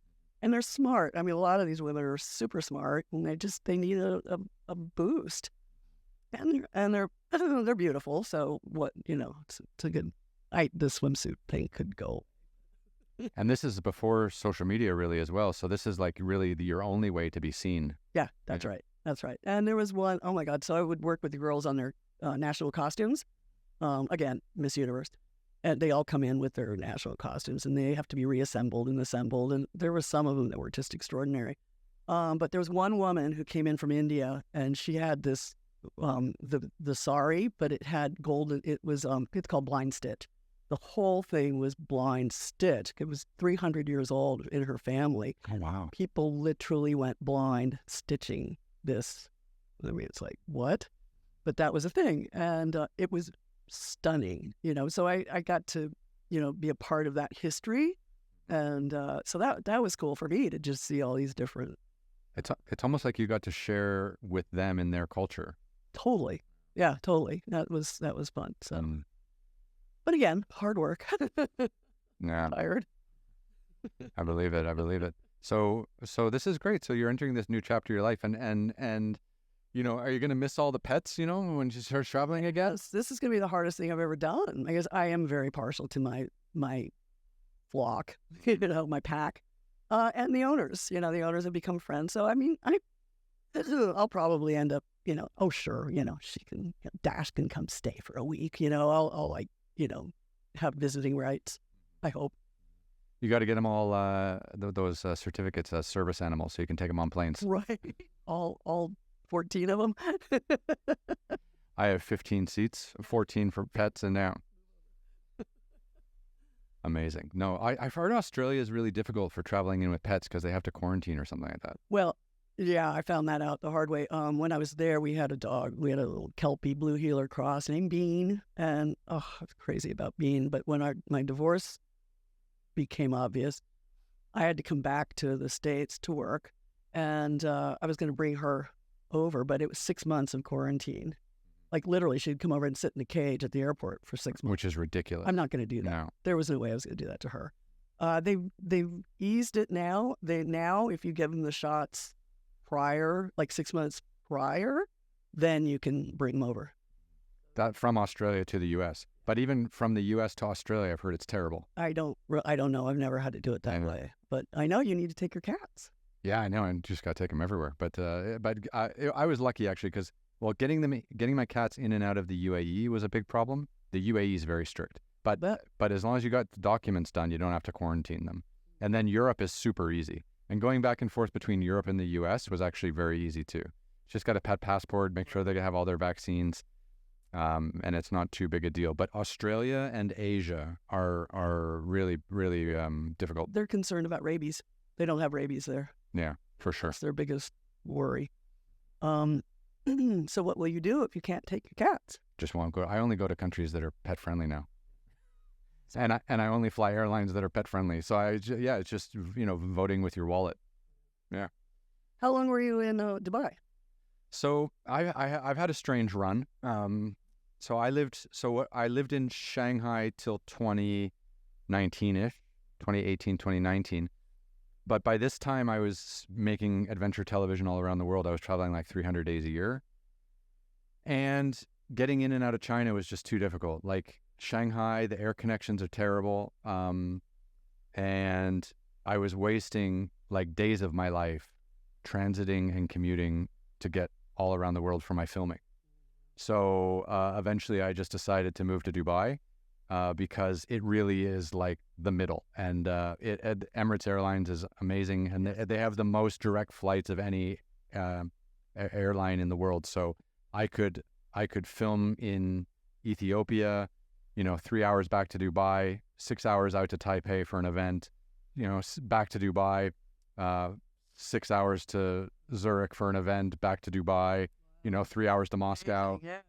And they're smart. I mean, a lot of these women are super smart, and they need a boost. And they're beautiful. So what, it's a good, the swimsuit thing could go. And this is before social media really as well. So this is like really your only way to be seen. Yeah, that's right. That's right. And there was one, oh my God. So I would work with the girls on their national costumes. Again, Miss Universe. And they all come in with their national costumes, and they have to be reassembled and assembled. And there were some of them that were just extraordinary. But there was one woman who came in from India, and she had this, the sari, but it had golden, it's called blind stitch. The whole thing was blind stitch. It was 300 years old in her family. Oh, wow. People literally went blind stitching this. I mean, it's like, what? But that was a thing. And it was stunning, So I got to, be a part of that history. And so that was cool for me to just see all these different. It's almost like you got to share with them in their culture. Totally. Yeah, totally. That was fun. So. But again, hard work. Yeah. Tired. I believe it. So this is great. So you're entering this new chapter of your life, and are you going to miss all the pets, when you start traveling again? Yes, this is going to be the hardest thing I've ever done, because I am very partial to my flock, my pack, and the owners. The owners have become friends. So I mean, I'll probably end up, oh sure, she can, Dash can come stay for a week. I'll like, have visiting rights, I hope. You got to get them all those certificates as service animals, so you can take them on planes. Right, all 14 of them. I have 15 seats, 14 for pets, and now. Amazing. No, I've heard Australia is really difficult for traveling in with pets because they have to quarantine or something like that. Well, yeah, I found that out the hard way. When I was there, we had a dog. We had a little Kelpie blue heeler cross named Bean, and I was crazy about Bean. But when my divorce became obvious, I had to come back to the States to work, and I was going to bring her over, but it was 6 months of quarantine. Like literally, she'd come over and sit in a cage at the airport for 6 months. Which is ridiculous. I'm not going to do that. No. There was no way I was going to do that to her. They've eased it now. If you give them the shots prior, like 6 months prior, then you can bring them over. That from Australia to the U.S. But even from the U.S. to Australia, I've heard it's terrible. I don't know. I've never had to do it that way. But I know you need to take your cats. Yeah, I know. I just got to take them everywhere. But I was lucky actually because getting my cats in and out of the UAE was a big problem. The UAE is very strict. But as long as you got the documents done, you don't have to quarantine them. And then Europe is super easy. And going back and forth between Europe and the U.S. was actually very easy too. Just got a pet passport, make sure they have all their vaccines, and it's not too big a deal. But Australia and Asia are really, really difficult. They're concerned about rabies. They don't have rabies there. Yeah, for sure. That's their biggest worry. So what will you do if you can't take your cats? Just won't go. I only go to countries that are pet friendly now. I only fly airlines that are pet friendly. So it's just voting with your wallet. Yeah. How long were you in Dubai? So I've had a strange run. So I lived in Shanghai till 2019ish, 2018, 2019. But by this time, I was making adventure television all around the world. I was traveling like 300 days a year. And getting in and out of China was just too difficult. Like Shanghai, the air connections are terrible. And I was wasting like days of my life transiting and commuting to get all around the world for my filming. So eventually I just decided to move to Dubai because it really is like the middle. And Emirates Airlines is amazing. And they have the most direct flights of any airline in the world. So I could film in Ethiopia, 3 hours back to Dubai, 6 hours out to Taipei for an event, back to Dubai, 6 hours to Zurich for an event, back to Dubai, 3 hours to Moscow. Yeah.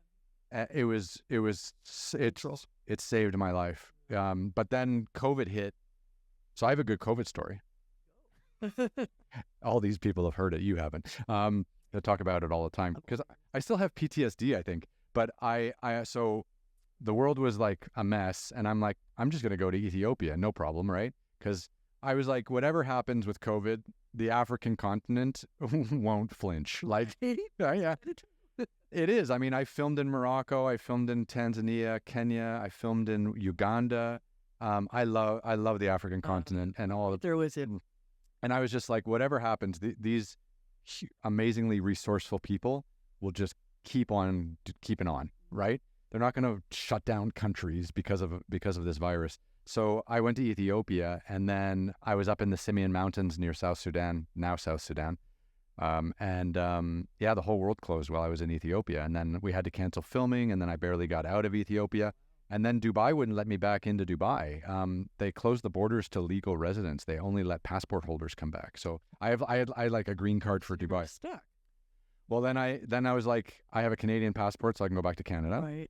It saved my life. But then COVID hit. So I have a good COVID story. All these people have heard it. You haven't. They talk about it all the time because I still have PTSD, I think. But so the world was like a mess, and I'm like, I'm just going to go to Ethiopia. No problem, right? Because I was like, whatever happens with COVID, the African continent won't flinch. Like, yeah, it is. I mean, I filmed in Morocco. I filmed in Tanzania, Kenya. I filmed in Uganda. I love the African continent and all of there was it. And I was just like, whatever happens, these amazingly resourceful people will just keep on keeping on, right? They're not going to shut down countries because of this virus. So I went to Ethiopia, and then I was up in the Simeon Mountains near South Sudan, now South Sudan. The whole world closed while I was in Ethiopia. And then we had to cancel filming, and then I barely got out of Ethiopia. And then Dubai wouldn't let me back into Dubai. They closed the borders to legal residents. They only let passport holders come back. So I had like a green card for Dubai. Stuck. Well, then I was like, I have a Canadian passport, so I can go back to Canada. Right.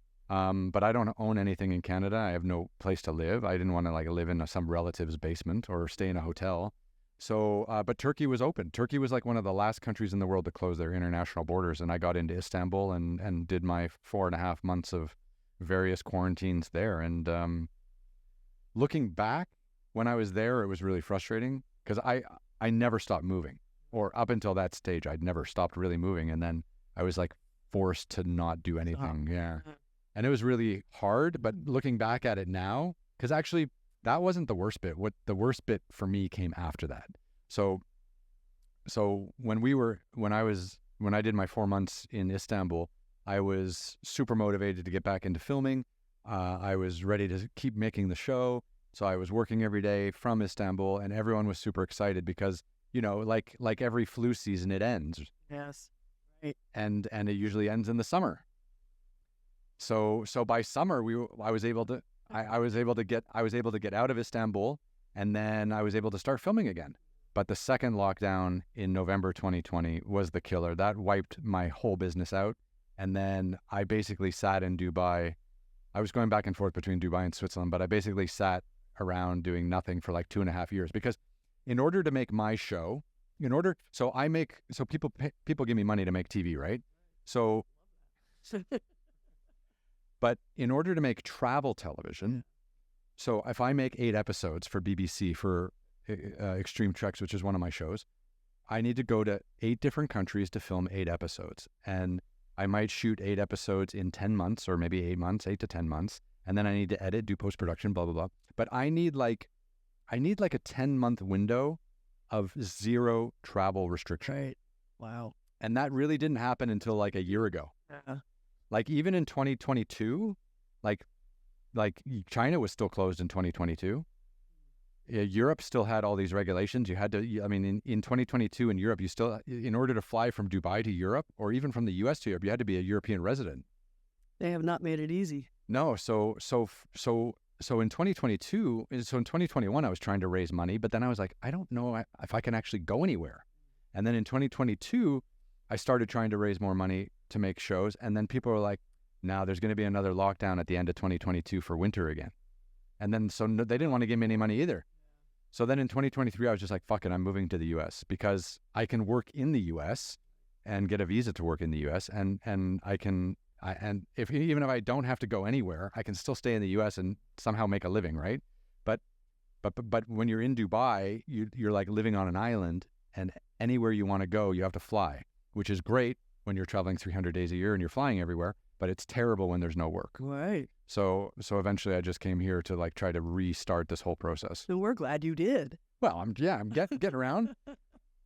But I don't own anything in Canada. I have no place to live. I didn't want to like live in some relative's basement or stay in a hotel. So, but Turkey was open. Turkey was like one of the last countries in the world to close their international borders. And I got into Istanbul and did my 4.5 months of various quarantines there. And looking back, when I was there, it was really frustrating because I never stopped moving. Or up until that stage, I'd never stopped really moving. And then I was like forced to not do anything. Yeah. And it was really hard, but looking back at it now, because actually that wasn't the worst bit. What the worst bit for me came after that. So when I did my 4 months in Istanbul, I was super motivated to get back into filming. I was ready to keep making the show. So I was working every day from Istanbul, and everyone was super excited because, like every flu season, it ends. Yes. Right. And it usually ends in the summer. So by summer I was able to get out of Istanbul, and then I was able to start filming again. But the second lockdown in November 2020 was the killer. That wiped my whole business out. And then I basically sat in Dubai. I was going back and forth between Dubai and Switzerland, but I basically sat around doing nothing for like 2.5 years because in order to make my show, people give me money to make TV, right? So but in order to make travel television, so if I make 8 episodes for BBC for Extreme Treks, which is one of my shows, I need to go to 8 different countries to film 8 episodes. And I might shoot 8 episodes in 10 months or maybe 8 months, 8 to 10 months. And then I need to edit, do post-production, blah, blah, blah. But I need like a 10-month window of 0 travel restriction. Right. Wow. And that really didn't happen until like a year ago. Yeah. Like even in 2022, like China was still closed in 2022. Europe still had all these regulations. You had to, in 2022 in Europe, you still, in order to fly from Dubai to Europe or even from the US to Europe, you had to be a European resident. They have not made it easy. No. So in 2022, so in 2021, I was trying to raise money, but then I was like, I don't know if I can actually go anywhere. And then in 2022, I started trying to raise more money to make shows. And then people were like, now there's going to be another lockdown at the end of 2022 for winter again. And then so they didn't want to give me any money either. So then in 2023, I was just like, fuck it, I'm moving to the U.S. because I can work in the U.S. and get a visa to work in the U.S. and I can even if I don't have to go anywhere, I can still stay in the U.S. and somehow make a living, right? But when you're in Dubai, you're like living on an island, and anywhere you want to go, you have to fly, which is great when you're traveling 300 days a year and you're flying everywhere, but it's terrible when there's no work. Right. So eventually I just came here to like try to restart this whole process. So we're glad you did. Well, I'm getting around.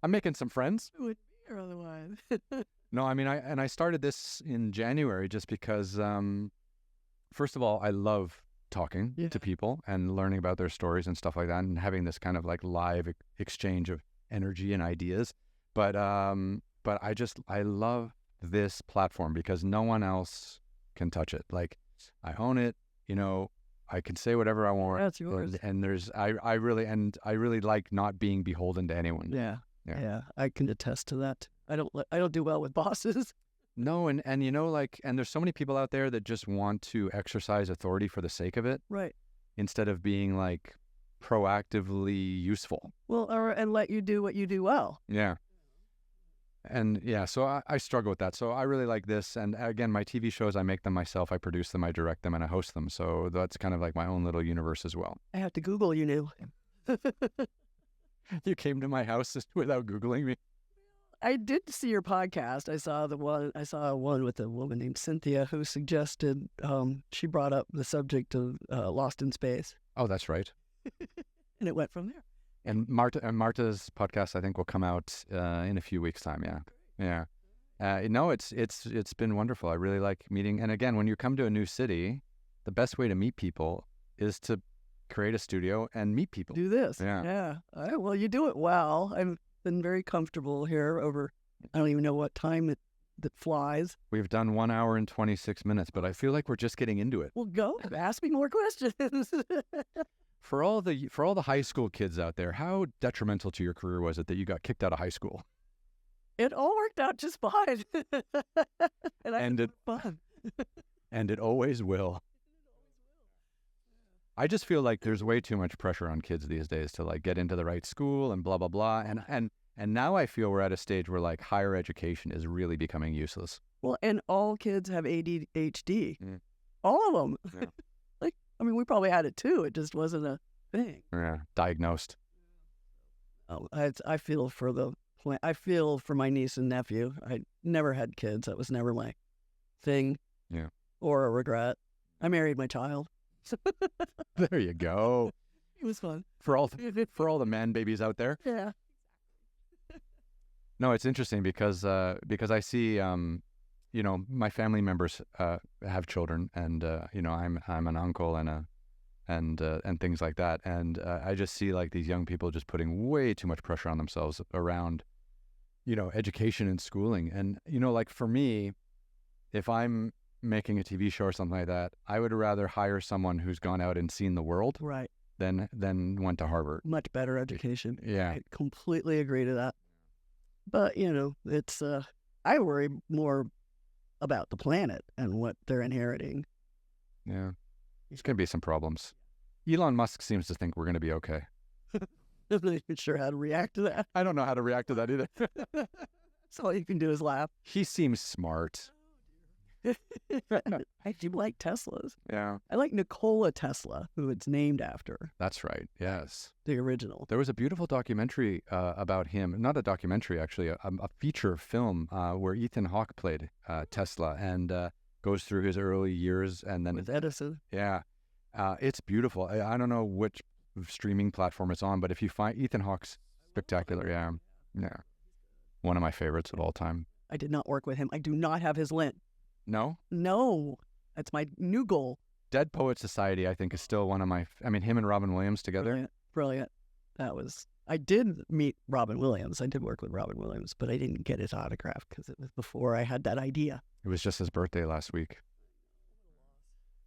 I'm making some friends. It would be here otherwise. No, I mean, I started this in January just because, first of all, I love talking to people and learning about their stories and stuff like that, and having this kind of like live exchange of energy and ideas. But I love this platform because no one else can touch it. Like, I own it, I can say whatever I want. That's yours. And I really like not being beholden to anyone. Yeah. I can attest to that. I don't do well with bosses. No, and and there's so many people out there that just want to exercise authority for the sake of it. Right. Instead of being like proactively useful. Well, and let you do what you do well. Yeah. And yeah, so I struggle with that. So I really like this. And again, my TV shows, I make them myself, I produce them, I direct them, and I host them. So that's kind of like my own little universe as well. I have to Google you knew. You came to my house just without Googling me. I did see your podcast. I saw one with a woman named Cynthia who suggested, she brought up the subject of Lost in Space. Oh, that's right. And it went from there. And Marta's podcast, I think, will come out in a few weeks' time. Yeah. No, it's been wonderful. I really like meeting. And again, when you come to a new city, the best way to meet people is to create a studio and meet people. Do this. Yeah. Well, you do it well. I've been very comfortable here over, I don't even know what time that flies. We've done 1 hour and 26 minutes, but I feel like we're just getting into it. Well, go ask me more questions. For all the high school kids out there, how detrimental to your career was it that you got kicked out of high school? It all worked out just fine. and it fun. And it always will. I just feel like there's way too much pressure on kids these days to like get into the right school and blah blah blah. And now I feel we're at a stage where like higher education is really becoming useless. Well, and all kids have ADHD. All of them. Yeah. We probably had it too. It just wasn't a thing. Yeah, diagnosed. Oh, I feel for my niece and nephew. I never had kids. That was never my thing. Yeah. Or a regret. I married my child. There you go. It was fun. For all the man babies out there. Yeah. No, it's interesting because I see my family members have children, and I'm an uncle and things like that, and I just see like these young people just putting way too much pressure on themselves around education and schooling. And like for me, if I'm making a TV show or something like that, I would rather hire someone who's gone out and seen the world, right, than went to Harvard. Much better education. Yeah, I completely agree to that. But it's I worry more about the planet and what they're inheriting. Yeah, there's going to be some problems. Elon Musk seems to think we're going to be okay. I'm not even sure how to react to that. I don't know how to react to that either. So all you can do is laugh. He seems smart. I do like Teslas. Yeah. I like Nikola Tesla, who it's named after. That's right. Yes. The original. There was a beautiful documentary about him. Not a documentary, actually, a feature film where Ethan Hawke played Tesla and goes through his early years and then with Edison. Yeah. It's beautiful. I don't know which streaming platform it's on, but if you find Ethan Hawke's spectacular. Yeah. Yeah. One of my favorites of all time. I did not work with him. I do not have his lint. No? That's my new goal. Dead Poet Society, I think, is still one of my... him and Robin Williams together. Brilliant. I did meet Robin Williams. I did work with Robin Williams, but I didn't get his autograph because it was before I had that idea. It was just his birthday last week.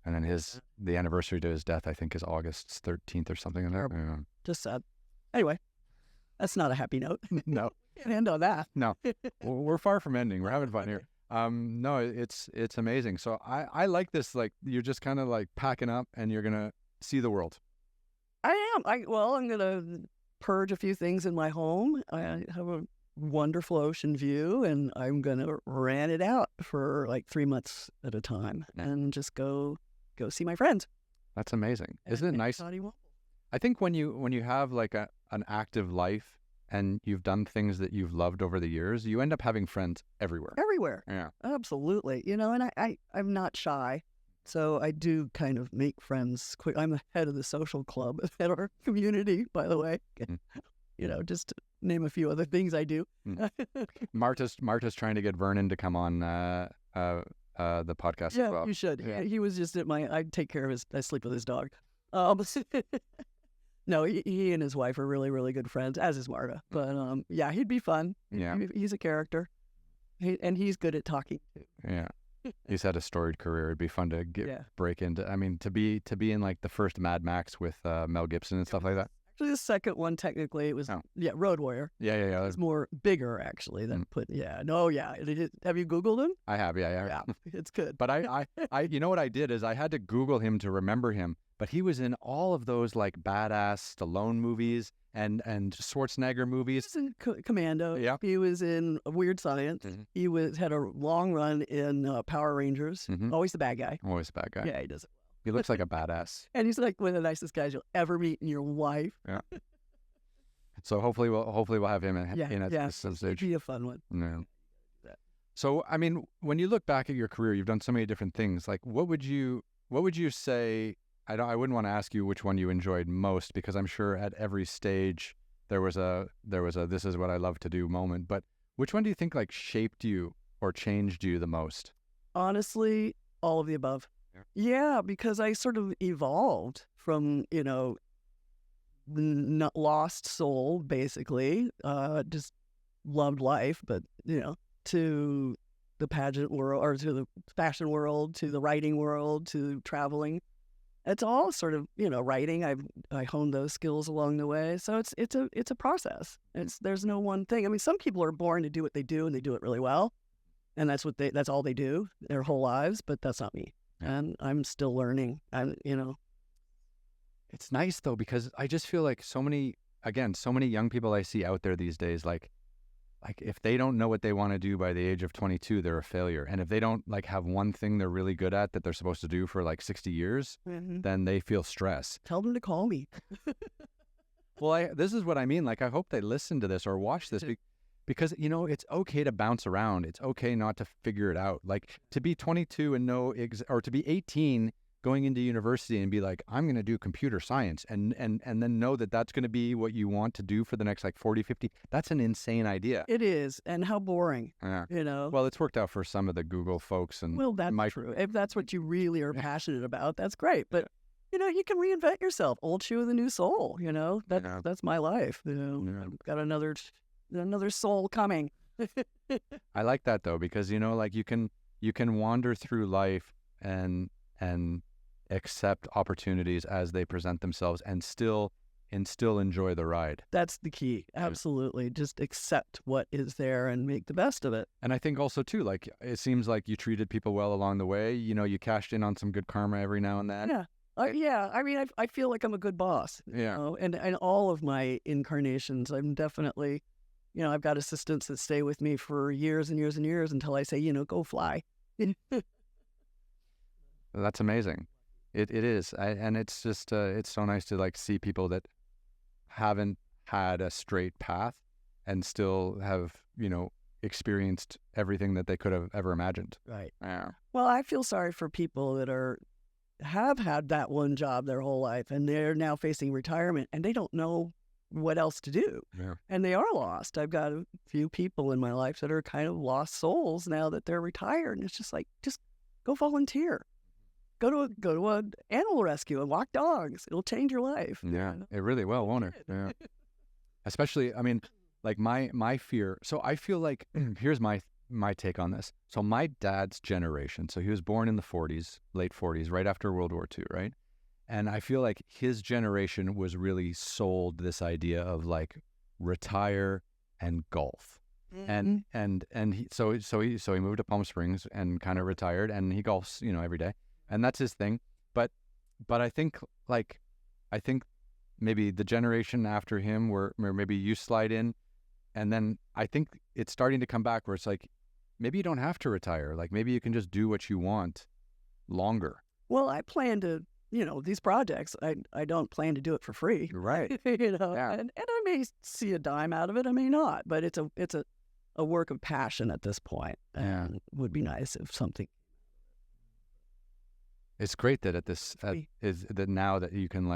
And then the anniversary to his death, I think, is August 13th or something in there. Yeah. Just sad. Anyway, that's not a happy note. No. Can't end on that. No. We're far from ending. We're having fun here. No, it's amazing. So I like this, like you're just kind of like packing up and you're going to see the world? I am. I'm gonna purge a few things in my home. I have a wonderful ocean view, and I'm gonna rent it out for like 3 months at a time, and just go see my friends. That's amazing. Isn't it nice? Well. I think when you have like an active life and you've done things that you've loved over the years, you end up having friends everywhere. Everywhere. Yeah. Absolutely. And I'm not shy. So I do kind of make friends quick. I'm the head of the social club at our community, by the way. Just to name a few other things I do. Marta's trying to get Vernon to come on the podcast as well. You should. Yeah. He was just I take care of I sleep with his dog. No, he and his wife are really, really good friends, as is Marta. But he'd be fun. Yeah. He's a character. And he's good at talking too. Yeah. He's had a storied career. It'd be fun to break into. I mean, to be in like the first Mad Max with Mel Gibson and stuff like that. Actually, the second one technically it was Road Warrior. Yeah. It's more bigger actually than Have you Googled him? I have. Yeah. It's good. But I you know what I did is I had to Google him to remember him. But he was in all of those like badass Stallone movies and Schwarzenegger movies. He was in Commando. Yeah. He was in Weird Science. Mm-hmm. He had a long run in Power Rangers. Mm-hmm. Always the bad guy. Always the bad guy. Yeah, he does it. He looks like a badass. And he's like one of the nicest guys you'll ever meet in your life. Yeah. So hopefully we'll have him in at some stage. It'd be a fun one. Yeah. So I mean, when you look back at your career, you've done so many different things. Like, what would you say? I wouldn't want to ask you which one you enjoyed most, because I'm sure at every stage there was a this is what I love to do moment. But which one do you think like shaped you or changed you the most? Honestly, all of the above. Yeah, because I sort of evolved from, not lost soul, basically, just loved life, but, to the pageant world, or to the fashion world, to the writing world, to traveling. It's all sort of, writing. I honed those skills along the way. So it's a process. There's no one thing. I mean, some people are born to do what they do, and they do it really well, and that's all they do their whole lives. But that's not me. Yeah. And I'm still learning. It's nice though, because I just feel like so many young people I see out there these days, like if they don't know what they want to do by the age of 22, they're a failure. And if they don't like have one thing they're really good at that they're supposed to do for like 60 years, then they feel stress. Tell them to call me. Well, this is what I mean. Like, I hope they listen to this or watch this because, it's okay to bounce around. It's okay not to figure it out. Like, to be 22 and or to be 18 going into university and be like, I'm going to do computer science and then know that that's going to be what you want to do for the next like 40, 50. That's an insane idea. It is. And how boring, Yeah. Well, it's worked out for some of the Google folks. Well, that's true. If that's what you really are passionate about, that's great. But, you can reinvent yourself. Old shoe with a new soul, that's my life. I've got another soul coming. I like that though, because, like you can wander through life and accept opportunities as they present themselves and still enjoy the ride. That's the key. Absolutely. Just accept what is there and make the best of it. And I think also too, like, it seems like you treated people well along the way. You cashed in on some good karma every now and then. Yeah. I mean, I feel like I'm a good boss. Yeah. And all of my incarnations, I'm definitely, I've got assistants that stay with me for years and years and years until I say, go fly. That's amazing. It is. And it's just, it's so nice to like see people that haven't had a straight path and still have, experienced everything that they could have ever imagined. Right. Yeah. Well, I feel sorry for people that have had that one job their whole life and they're now facing retirement and they don't know what else to do. Yeah. And they are lost. I've got a few people in my life that are kind of lost souls now that they're retired. And it's just like, just go volunteer. Go to an animal rescue and walk dogs. It'll change your life. Yeah, it really will, won't it? Yeah. Especially, I mean, like my fear. So I feel like, here's my take on this. So my dad's generation, so he was born in the 40s, late 40s, right after World War II, right? And I feel like his generation was really sold this idea of like retire and golf. Mm-hmm. And so he moved to Palm Springs and kind of retired, and he golfs, every day. And that's his thing. But But I think maybe the generation after him where maybe you slide in, and then I think it's starting to come back where it's like, maybe you don't have to retire. Like maybe you can just do what you want longer. Well, I plan to, these projects, I don't plan to do it for free. Right. Yeah. And I may see a dime out of it. I may not, but it's a work of passion at this point. Yeah. And it would be nice if something. It's great that is that now that you can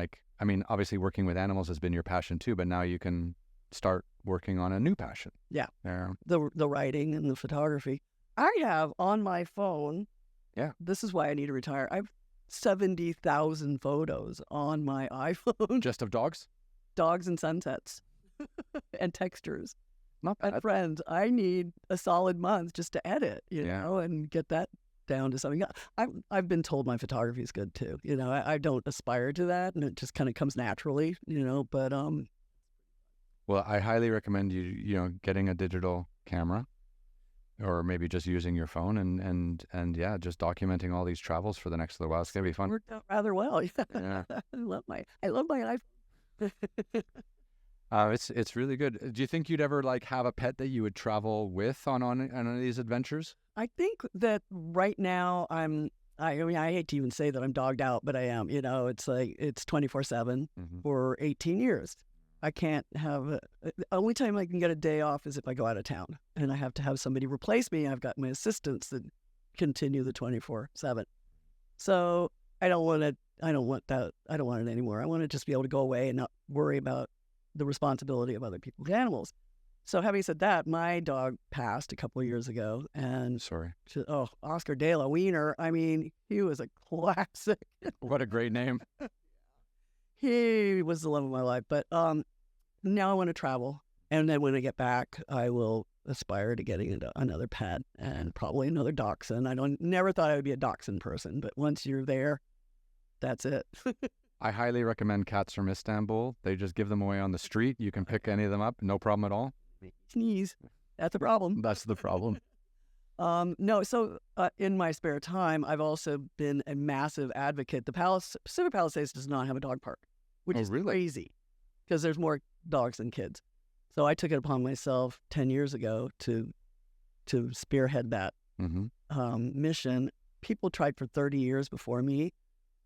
obviously working with animals has been your passion too, but now you can start working on a new passion. Yeah. Yeah. The writing and the photography. I have on my phone. Yeah. This is why I need to retire. I have 70,000 photos on my iPhone. Just of dogs? Dogs and sunsets and textures. Not bad. And friends, I need a solid month just to edit, and get that down to something. I've been told my photography is good too. I don't aspire to that, and it just kind of comes naturally, but Well, I highly recommend you getting a digital camera, or maybe just using your phone and yeah, just documenting all these travels for the next little while. It's gonna be fun. Worked out rather well. Yeah. I love my iPhone. It's really good. Do you think you'd ever have a pet that you would travel with on these adventures? I think that right now I hate to even say that I'm dogged out, but I am. It's like it's 24/7 for 18 years. I can't have the only time I can get a day off is if I go out of town and I have to have somebody replace me. I've got my assistants that continue the 24/7. So I don't want that. I don't want it anymore. I want to just be able to go away and not worry about the responsibility of other people's animals. So having said that, my dog passed a couple of years ago, and Sorry. Oscar De La Wiener. I mean, he was a classic. What a great name. He was the love of my life. But now I want to travel, and then when I get back, I will aspire to getting into another pet and probably another dachshund. Never thought I would be a dachshund person, but once you're there, that's it. I highly recommend cats from Istanbul. They just give them away on the street. You can pick any of them up, no problem at all. Sneeze. That's a problem. That's the problem. No, so in my spare time, I've also been a massive advocate. Pacific Palisades does not have a dog park, which is really? crazy because there's more dogs than kids. So I took it upon myself 10 years ago to spearhead that mission. People tried for 30 years before me,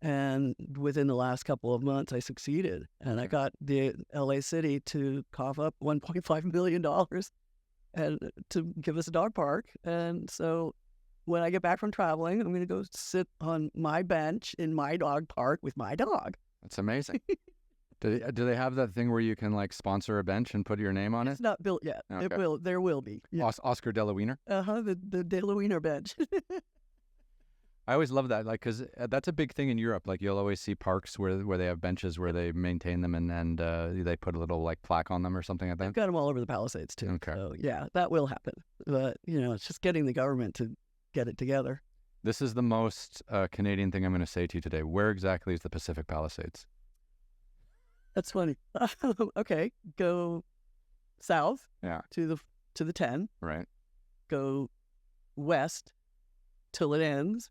and within the last couple of months, I succeeded. And I got the LA City to cough up $1.5 million and to give us a dog park. And so when I get back from traveling, I'm going to go sit on my bench in my dog park with my dog. That's amazing. Do they have that thing where you can sponsor a bench and put your name on it? It's not built yet. Okay. There will be. Yeah. Oscar De La Wiener? The De La Wiener bench. I always love that, because that's a big thing in Europe. You'll always see parks where they have benches where they maintain them and they put a little plaque on them or something like that. They've got them all over the Palisades too. Okay. So yeah, that will happen. But it's just getting the government to get it together. This is the most Canadian thing I'm going to say to you today. Where exactly is the Pacific Palisades? That's funny. Okay, go south. Yeah. To the 10. Right. Go west till it ends.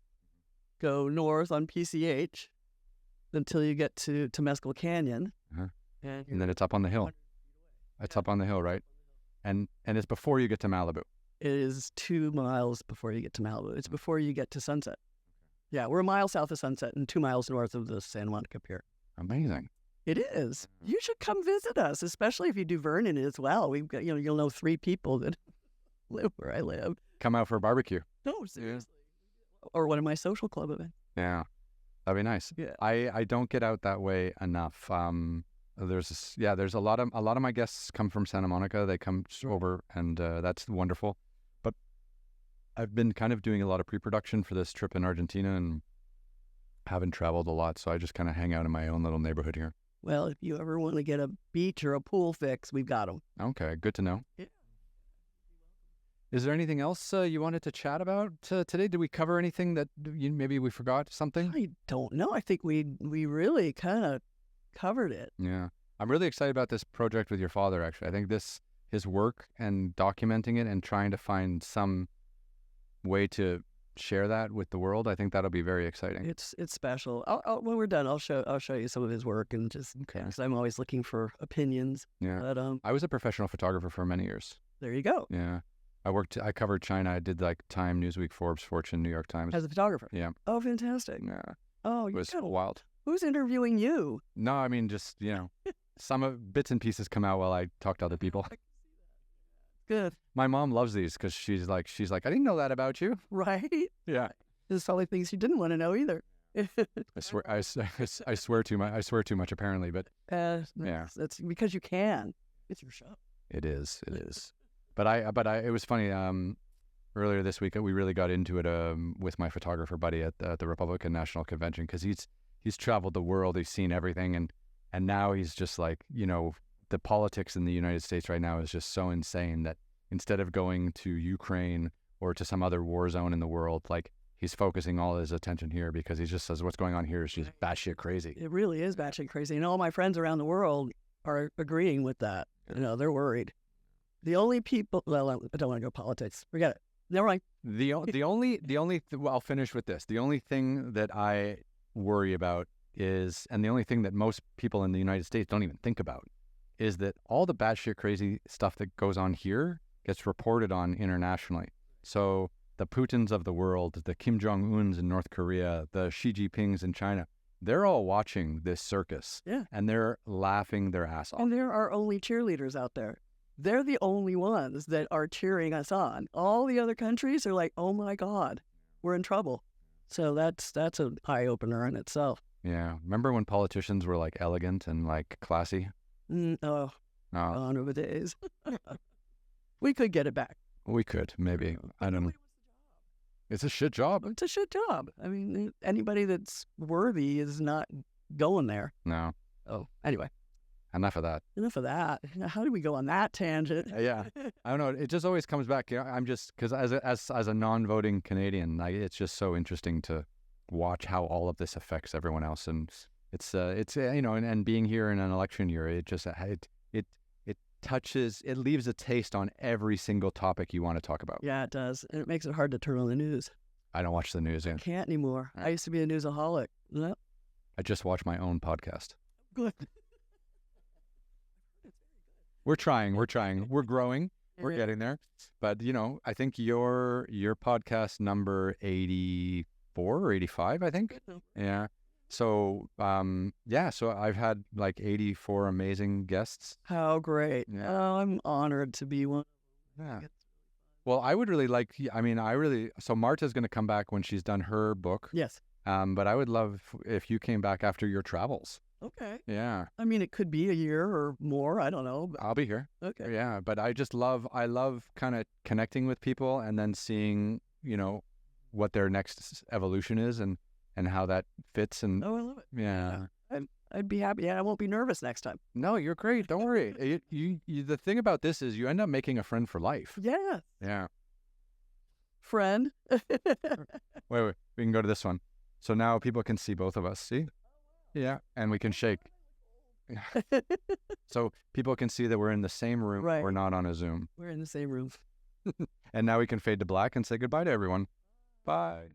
Go north on PCH until you get to Temescal Canyon. And then it's up on the hill. It's up on the hill, right? And it's before you get to Malibu. It is 2 miles before you get to Malibu. It's before you get to Sunset. Yeah, we're a mile south of Sunset and 2 miles north of the Santa Monica Pier. Amazing. It is. You should come visit us, especially if you do Vernon as well. We've got, you'll know 3 people that live where I live. Come out for a barbecue. No, seriously. Or one of my social club events. Yeah, that'd be nice. Yeah. I don't get out that way enough. There's a lot of my guests come from Santa Monica. They come over, and that's wonderful. But I've been kind of doing a lot of pre-production for this trip in Argentina and haven't traveled a lot, so I just kind of hang out in my own little neighborhood here. Well, if you ever want to get a beach or a pool fix, we've got them. Okay, good to know. Yeah. Is there anything else you wanted to chat about today? Did we cover anything that maybe we forgot something? I don't know. I think we really kind of covered it. Yeah. I'm really excited about this project with your father, actually. I think his work and documenting it and trying to find some way to share that with the world, I think that'll be very exciting. It's special. When we're done, I'll show you some of his work and just because I'm always looking for opinions. Yeah. But I was a professional photographer for many years. there you go. Yeah. I covered China. I did like Time, Newsweek, Forbes, Fortune, New York Times. As a photographer. Yeah. Oh, fantastic. Yeah. Oh, It you was got wild. who's interviewing you? No, I mean, just, some of bits and pieces come out while I talk to other people. Good. My mom loves these because she's like, I didn't know that about you. Right? Yeah. There's probably things you didn't want to know either. I swear too much apparently, but yeah. That's because you can. It's your show. It is. But it was funny. Earlier this week, we really got into it with my photographer buddy at the Republican National Convention because he's traveled the world, he's seen everything, and now he's just like, the politics in the United States right now is just so insane that instead of going to Ukraine or to some other war zone in the world, like he's focusing all his attention here because he just says what's going on here is just batshit crazy. It really is batshit crazy, and all my friends around the world are agreeing with that. They're worried. The only people, well, I don't want to go politics. Forget it. Never mind. I'll finish with this. The only thing that I worry about is, and the only thing that most people in the United States don't even think about, is that all the batshit crazy stuff that goes on here gets reported on internationally. So the Putins of the world, the Kim Jong-uns in North Korea, the Xi Jinpings in China, they're all watching this circus. Yeah. And they're laughing their ass off. And there are only cheerleaders out there. They're the only ones that are cheering us on. All the other countries are like, oh my God, we're in trouble. So that's an eye-opener in itself. Yeah. Remember when politicians were like elegant and like classy? Gone over the days. We could get it back. We could, maybe. I don't know. It's a shit job. It's a shit job. I mean, anybody that's worthy is not going there. No. Oh, anyway. Enough of that. Enough of that. How do we go on that tangent? Yeah. I don't know. It just always comes back. I'm just, because as a non-voting Canadian, it's just so interesting to watch how all of this affects everyone else. And it's and being here in an election year, it just, it touches, it leaves a taste on every single topic you want to talk about. Yeah, it does. And it makes it hard to turn on the news. I don't watch the news. I can't anymore. I used to be a newsaholic. No. I just watch my own podcast. Good. We're trying. We're growing. We're getting there. But, I think your podcast number 84 or 85, I think. Yeah. So, so I've had like 84 amazing guests. How great. Yeah. Oh, I'm honored to be one. Yeah. Well, I would really like, so Marta's going to come back when she's done her book. Yes. But I would love if you came back after your travels. Okay. Yeah. I mean, it could be a year or more. I don't know. But... I'll be here. Okay. Yeah. But I love kind of connecting with people and then seeing, what their next evolution is and how that fits. And oh, I love it. Yeah. I'd be happy. Yeah, I won't be nervous next time. No, you're great. Don't worry. You, the thing about this is you end up making a friend for life. Yeah. Yeah. Friend. Wait. We can go to this one. So now people can see both of us. See? Yeah. And we can shake. So people can see that we're in the same room. Right. We're not on a Zoom. We're in the same room. And now we can fade to black and say goodbye to everyone. Bye.